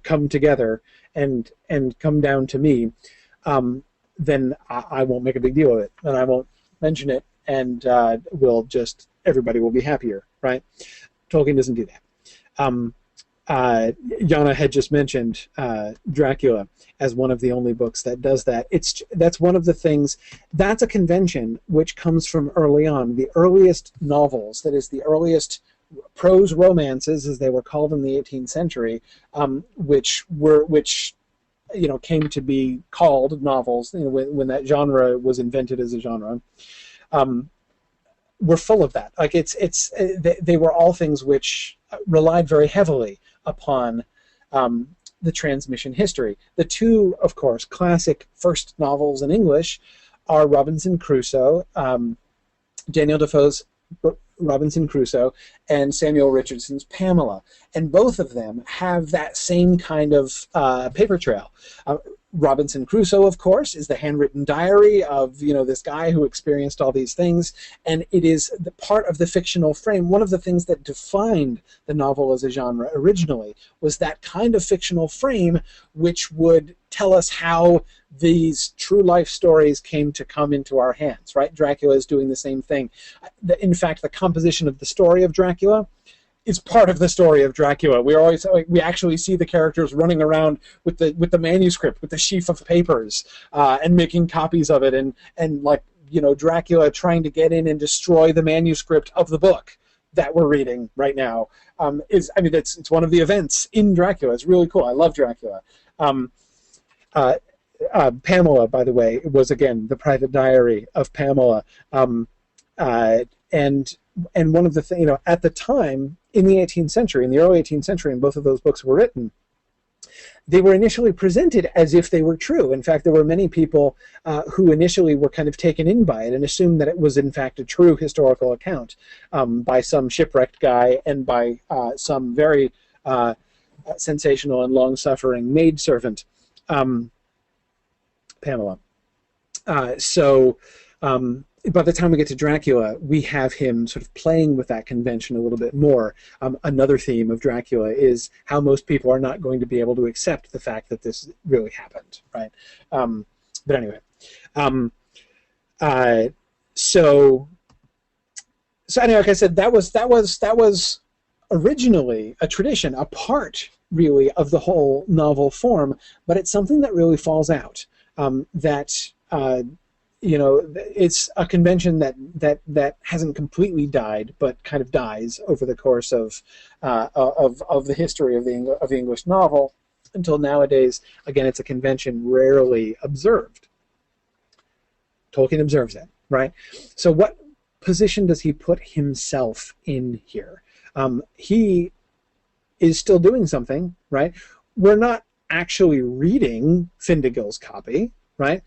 come together and come down to me, then I won't make a big deal of it, and I won't mention it, and everybody will be happier, right? Tolkien doesn't do that. Jana had just mentioned Dracula as one of the only books that does that. That's one of the things, that's a convention which comes from early on. The earliest novels, that is the earliest prose romances, as they were called in the 18th century, which came to be called novels, when that genre was invented as a genre, were full of that. Like they were all things which relied very heavily upon the transmission history. The two, of course, classic first novels in English are Robinson Crusoe, Daniel Defoe's Robinson Crusoe, and Samuel Richardson's Pamela. And both of them have that same kind of paper trail. Robinson Crusoe, of course, is the handwritten diary of this guy who experienced all these things, and it is the part of the fictional frame. One of the things that defined the novel as a genre originally was that kind of fictional frame which would tell us how these true life stories came to come into our hands, right? Dracula is doing the same thing. In fact, the composition of the story of Dracula is part of the story of Dracula. We actually see the characters running around with the manuscript, with the sheaf of papers, and making copies of it, and Dracula trying to get in and destroy the manuscript of the book that we're reading right now. It's one of the events in Dracula. It's really cool. I love Dracula. Pamela, by the way, was again the private diary of Pamela, and one of the things, at the time in the 18th century, in the early 18th century, and both of those books were written, they were initially presented as if they were true. In fact, there were many people who initially were kind of taken in by it and assumed that it was in fact a true historical account by some shipwrecked guy and by some very sensational and long-suffering maidservant, Pamela. By the time we get to Dracula, we have him sort of playing with that convention a little bit more. Another theme of Dracula is how most people are not going to be able to accept the fact that this really happened, right? But anyway, so anyway, like I said, that was originally a tradition, a part really of the whole novel form, but it's something that really falls out. It's a convention that hasn't completely died, but kind of dies over the course of the history of the English novel until nowadays. Again, it's a convention rarely observed. Tolkien observes it, right? So what position does he put himself in here? He is still doing something, right? We're not actually reading Findigil's copy, right?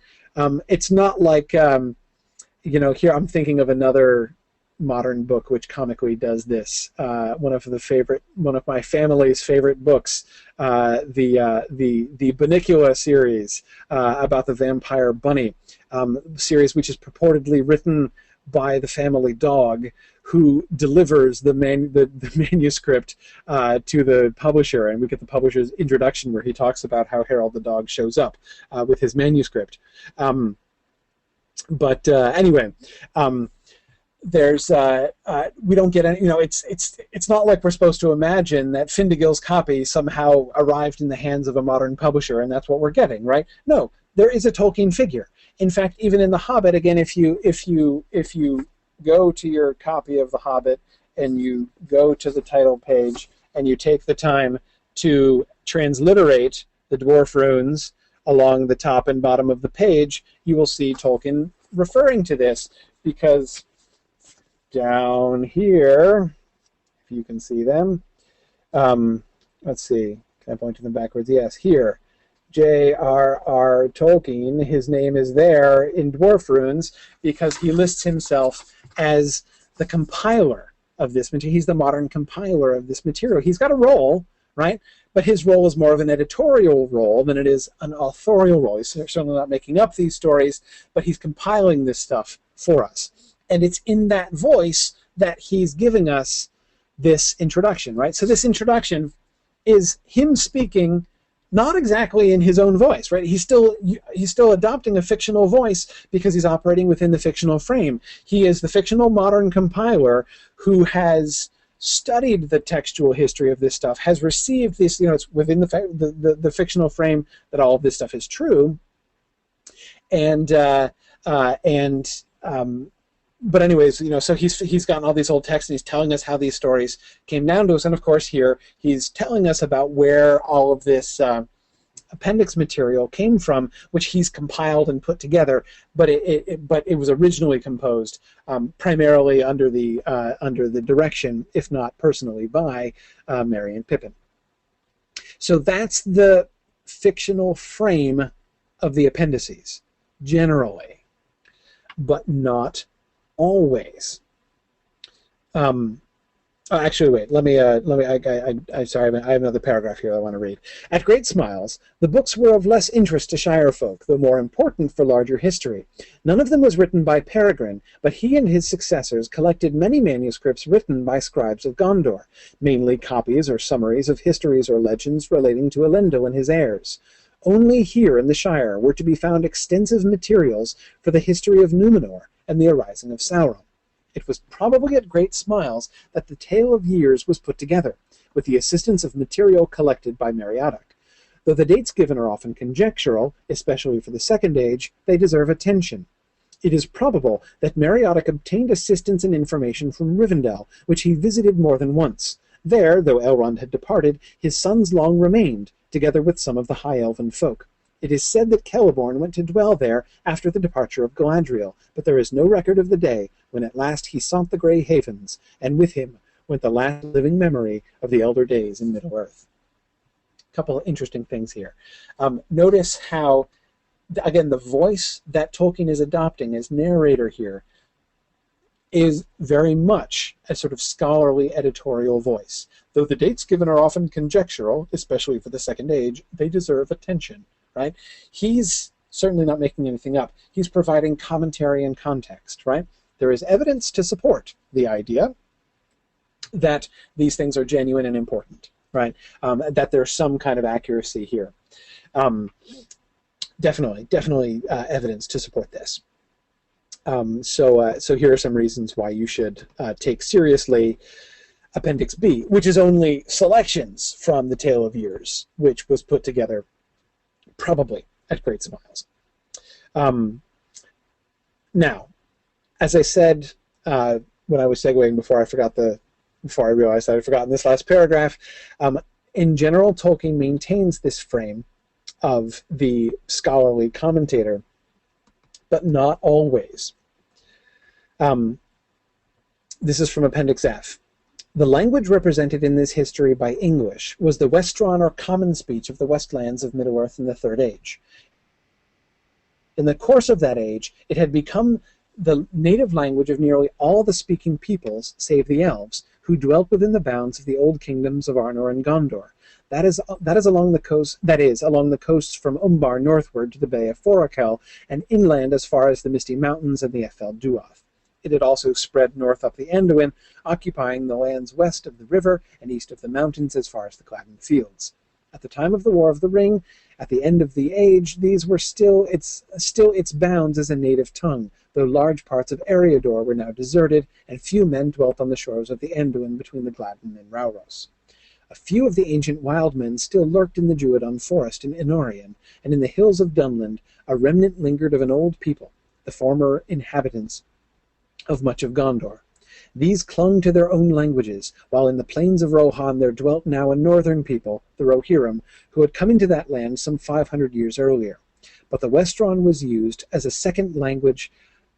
It's not like, here I'm thinking of another modern book which comically does this. One of my family's favorite books, the Bunnicula series about the vampire bunny, series which is purportedly written by the family dog, who delivers the manuscript to the publisher, and we get the publisher's introduction where he talks about how Harold the dog shows up with his manuscript. Anyway, we don't get any, it's not like we're supposed to imagine that Findegill's copy somehow arrived in the hands of a modern publisher and that's what we're getting, right? No, there is a Tolkien figure. In fact, even in The Hobbit, again, if you go to your copy of The Hobbit and you go to the title page and you take the time to transliterate the dwarf runes along the top and bottom of the page, you will see Tolkien referring to this, because down here, if you can see them, let's see, can I point to them backwards? Yes, here. J.R.R. Tolkien, his name is there in dwarf runes because he lists himself as the compiler of this material. He's the modern compiler of this material. He's got a role, right? But his role is more of an editorial role than it is an authorial role. He's certainly not making up these stories, but he's compiling this stuff for us. And it's in that voice that he's giving us this introduction, right? So this introduction is him speaking not exactly in his own voice, right? He's still adopting a fictional voice because he's operating within the fictional frame. He is the fictional modern compiler who has studied the textual history of this stuff, has received this, it's within the fictional frame that all of this stuff is true, but anyways, so he's gotten all these old texts and he's telling us how these stories came down to us, and of course here he's telling us about where all of this appendix material came from, which he's compiled and put together, but it was originally composed primarily under the direction, if not personally, by Merry and Pippin. So that's the fictional frame of the appendices, generally, but not always. Actually, wait. Sorry, I have another paragraph here I want to read. At Great Smiles, the books were of less interest to shire folk, though more important for larger history. None of them was written by Peregrine, but he and his successors collected many manuscripts written by scribes of Gondor, mainly copies or summaries of histories or legends relating to Elendil and his heirs. Only here in the Shire were to be found extensive materials for the history of Númenor and the arising of Sauron. It was probably at Great Smiles that the Tale of Years was put together, with the assistance of material collected by Meriadoc. Though the dates given are often conjectural, especially for the Second Age, they deserve attention. It is probable that Meriadoc obtained assistance and information from Rivendell, which he visited more than once. There, though Elrond had departed, his sons long remained, together with some of the high elven folk. It is said that Celeborn went to dwell there after the departure of Galadriel, but there is no record of the day when at last he sought the Grey Havens, and with him went the last living memory of the elder days in Middle-earth. A couple of interesting things here. Notice how, again, the voice that Tolkien is adopting as narrator here is very much a sort of scholarly editorial voice. Though the dates given are often conjectural, especially for the Second Age, they deserve attention. Right? He's certainly not making anything up. He's providing commentary and context, right? There is evidence to support the idea that these things are genuine and important, right? That there's some kind of accuracy here. Definitely evidence to support this. So here are some reasons why you should take seriously Appendix B, which is only selections from the Tale of Years, which was put together probably at Great Smiles. Now, as I said when I was segueing before I realized I had forgotten this last paragraph, in general, Tolkien maintains this frame of the scholarly commentator, but not always. This is from Appendix F. The language represented in this history by English was the Westron or common speech of the Westlands of Middle-earth in the Third Age. In the course of that age, it had become the native language of nearly all the speaking peoples, save the elves, who dwelt within the bounds of the old kingdoms of Arnor and Gondor. That is along the coasts from Umbar northward to the Bay of Forakel, and inland as far as the Misty Mountains and the Ephel Duath. It had also spread north up the Anduin, occupying the lands west of the river and east of the mountains as far as the Gladden Fields. At the time of the War of the Ring, at the end of the age, these were still its bounds as a native tongue, though large parts of Eriador were now deserted, and few men dwelt on the shores of the Anduin between the Gladden and Rauros. A few of the ancient wild men still lurked in the Druidon forest in Inorian, and in the hills of Dunland a remnant lingered of an old people, the former inhabitants of much of Gondor. These clung to their own languages, while in the plains of Rohan there dwelt now a northern people, the Rohirrim, who had come into that land some 500 years earlier. But the Westron was used as a second language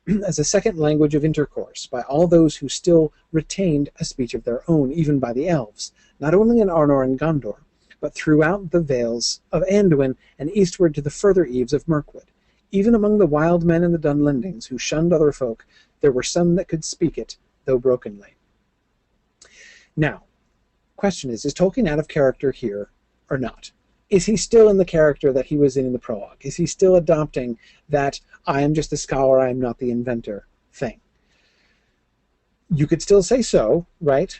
of intercourse by all those who still retained a speech of their own, even by the elves, not only in Arnor and Gondor, but throughout the vales of Anduin and eastward to the further eaves of Mirkwood. Even among the wild men and the Dunlendings who shunned other folk, there were some that could speak it, though brokenly. Now, question is Tolkien out of character here or not? Is he still in the character that he was in the prologue? Is he still adopting that I am just a scholar, I am not the inventor thing? You could still say so, right?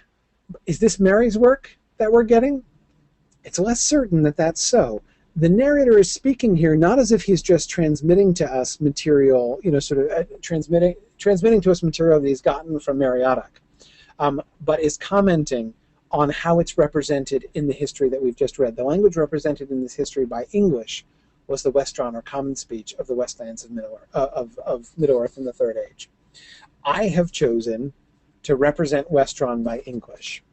Is this Mary's work that we're getting? It's less certain that that's so. The narrator is speaking here not as if he's just transmitting to us material, transmitting to us material that he's gotten from Meriadoc, but is commenting on how it's represented in the history that we've just read. The language represented in this history by English was the Westron, or common speech, of the Westlands of Middle-earth in the Third Age. I have chosen to represent Westron by English.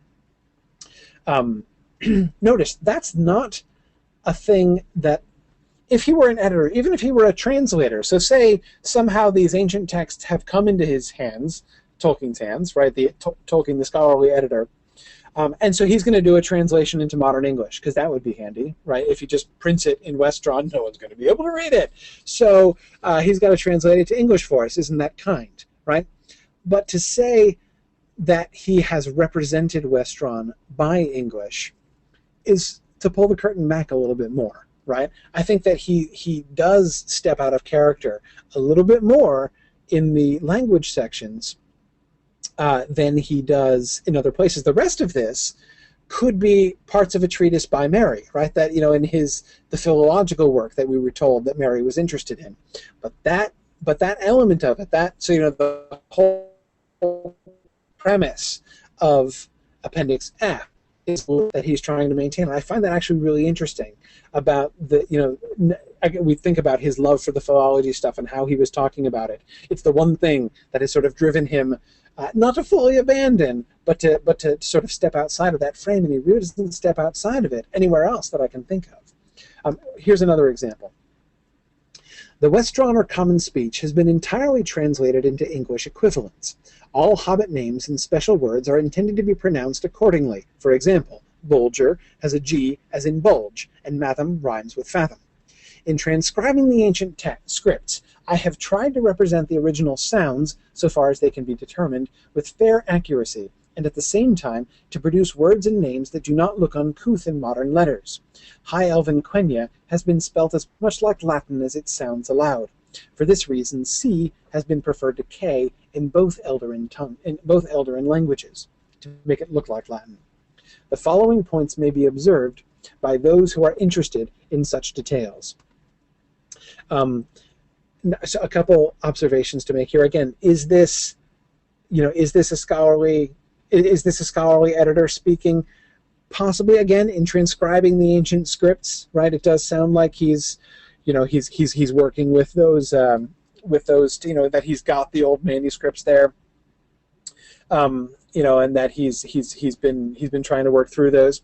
Notice, that's not a thing that, if he were an editor, even if he were a translator, so say somehow these ancient texts have come into his hands, Tolkien's hands, right, Tolkien, the scholarly editor, and so he's going to do a translation into modern English, because that would be handy, right? If he just prints it in Westron, no one's going to be able to read it. So he's got to translate it to English for us. Isn't that kind, right? But to say that he has represented Westron by English is to pull the curtain back a little bit more, right? I think that he does step out of character a little bit more in the language sections than he does in other places. The rest of this could be parts of a treatise by Mary, right? That, in the philological work that we were told that Mary was interested in. But that element of it, the whole premise of Appendix F is that he's trying to maintain. And I find that actually really interesting about we think about his love for the philology stuff and how he was talking about it. It's the one thing that has sort of driven him not to fully abandon, but to sort of step outside of that frame, and he really doesn't step outside of it anywhere else that I can think of. Here's another example. The Westron, or common speech, has been entirely translated into English equivalents. All Hobbit names and special words are intended to be pronounced accordingly. For example, Bolger has a G as in bulge, and Matham rhymes with fathom. In transcribing the ancient scripts, I have tried to represent the original sounds, so far as they can be determined, with fair accuracy, and at the same time to produce words and names that do not look uncouth in modern letters. High Elven Quenya has been spelt as much like Latin as it sounds aloud. For this reason, C has been preferred to K in both Eldarin languages, to make it look like Latin. The following points may be observed by those who are interested in such details. So a couple observations to make here. Again, is this a scholarly editor speaking? Possibly, again, in transcribing the ancient scripts, right? It does sound like he's working with those that he's got the old manuscripts there, and that he's been trying to work through those.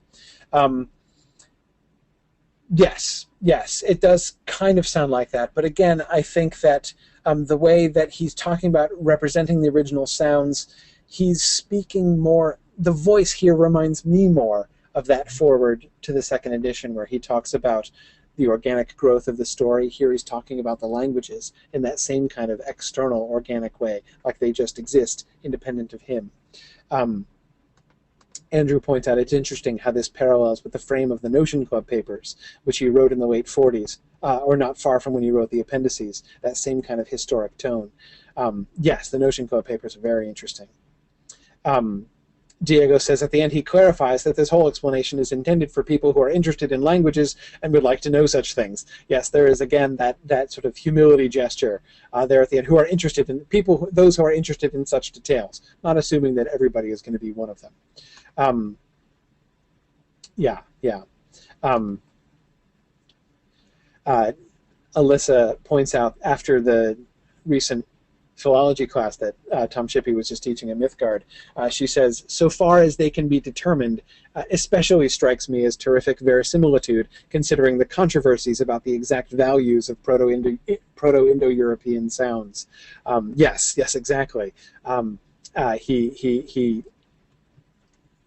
Yes, it does kind of sound like that. But again, I think that the way that he's talking about representing the original sounds, he's speaking more. The voice here reminds me more of that foreword to the second edition, where he talks about the organic growth of the story. Here he's talking about the languages in that same kind of external organic way, like they just exist independent of him. Andrew points out it's interesting how this parallels with the frame of the Notion Club papers, which he wrote in the late 40s, or not far from when he wrote the Appendices, that same kind of historic tone. Yes, the Notion Club papers are very interesting. Diego says at the end, he clarifies that this whole explanation is intended for people who are interested in languages and would like to know such things. Yes, there is again that sort of humility gesture there at the end, who are interested in people, those who are interested in such details, not assuming that everybody is going to be one of them. Yeah. Alyssa points out after the recent philology class that Tom Shippey was just teaching at Mythgard, she says, so far as they can be determined, especially strikes me as terrific verisimilitude, considering the controversies about the exact values of Proto-Indo-European sounds. Yes, exactly. He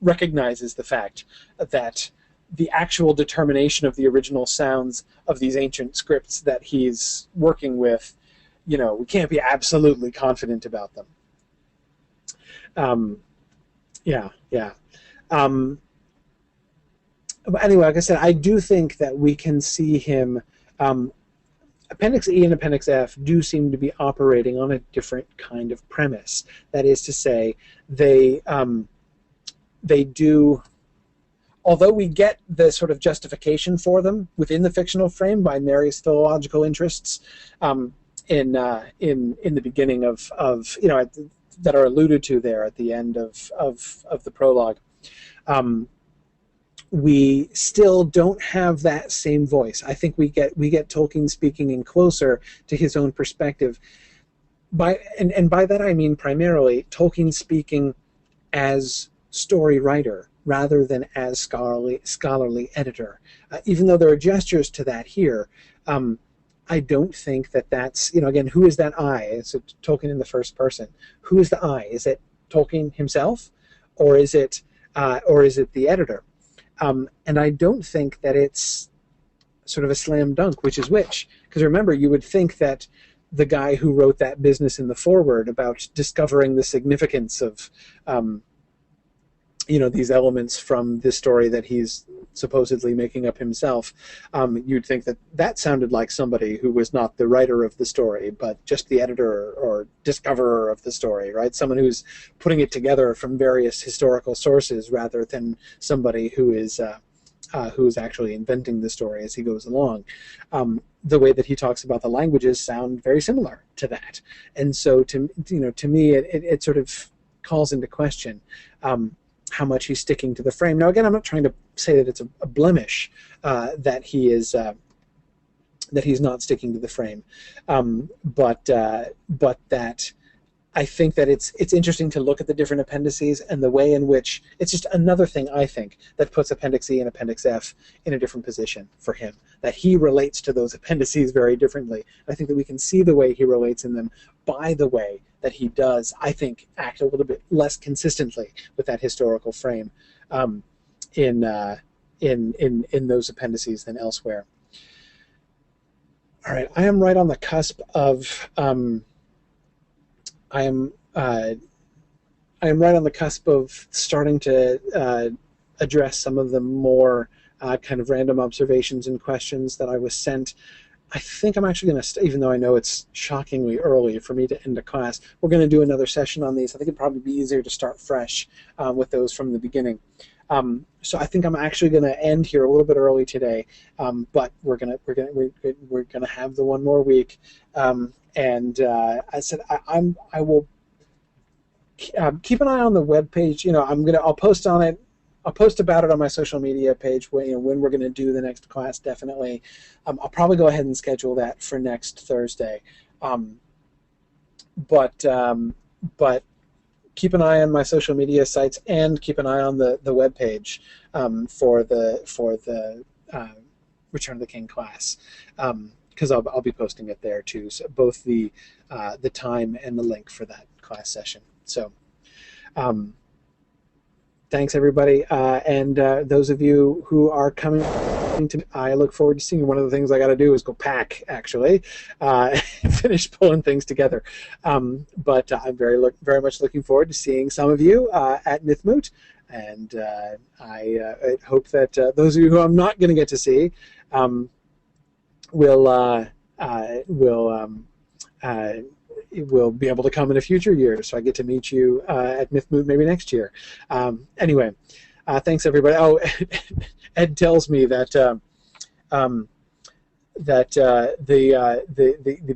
recognizes the fact that the actual determination of the original sounds of these ancient scripts that he's working with, we can't be absolutely confident about them. But anyway, like I said, I do think that we can see him. Appendix E and Appendix F do seem to be operating on a different kind of premise. That is to say, they do. Although we get the sort of justification for them within the fictional frame by Mary's philological interests, in the beginning of that are alluded to there at the end of the prologue, we still don't have that same voice. I think we get Tolkien speaking in closer to his own perspective. By that I mean primarily Tolkien speaking as story writer rather than as scholarly editor. Even though there are gestures to that here, I don't think that's, again, who is that I? It's Tolkien in the first person. Who is the I? Is it Tolkien himself, or is it the editor? And I don't think that it's sort of a slam dunk, which is which. Because remember, you would think that the guy who wrote that business in the foreword about discovering the significance of these elements from this story that he's supposedly making up himself, you'd think that sounded like somebody who was not the writer of the story, but just the editor or discoverer of the story, right? Someone who's putting it together from various historical sources rather than somebody who is actually inventing the story as he goes along. The way that he talks about the languages sound very similar to that, and so to me, it sort of calls into question how much he's sticking to the frame. Now, again, I'm not trying to say that it's a blemish that he's not sticking to the frame, but that I think that it's interesting to look at the different appendices and the way in which it's just another thing, I think, that puts Appendix E and Appendix F in a different position for him, that he relates to those appendices very differently. I think that we can see the way he relates in them by the way that he does, I think, act a little bit less consistently with that historical frame in those appendices than elsewhere. All right, I am right on the cusp of I am right on the cusp of starting to address some of the more kind of random observations and questions that I was sent. I think I'm actually going to, even though I know it's shockingly early for me to end a class, we're going to do another session on these. I think it'd probably be easier to start fresh with those from the beginning. So I think I'm actually going to end here a little bit early today, but we're gonna have the one more week. And I said I will keep an eye on the web page. I'll post on it. I'll post about it on my social media page when we're going to do the next class, definitely. I'll probably go ahead and schedule that for next Thursday. But keep an eye on my social media sites and keep an eye on the web page for the Return of the King class, because I'll be posting it there too. So both the time and the link for that class session. So. Thanks, everybody, and those of you who are coming to me, I look forward to seeing you. One of the things I got to do is go pack, actually, finish pulling things together. But I'm very much looking forward to seeing some of you at Mythmoot, and I hope that those of you who I'm not going to get to see will will be able to come in a future year, so I get to meet you at Myth Moot maybe next year. Anyway, thanks everybody. Oh, Ed tells me that the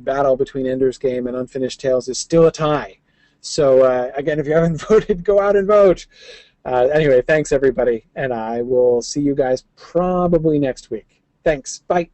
battle between Ender's Game and Unfinished Tales is still a tie. So again, if you haven't voted, go out and vote. Anyway, thanks everybody, and I will see you guys probably next week. Thanks. Bye.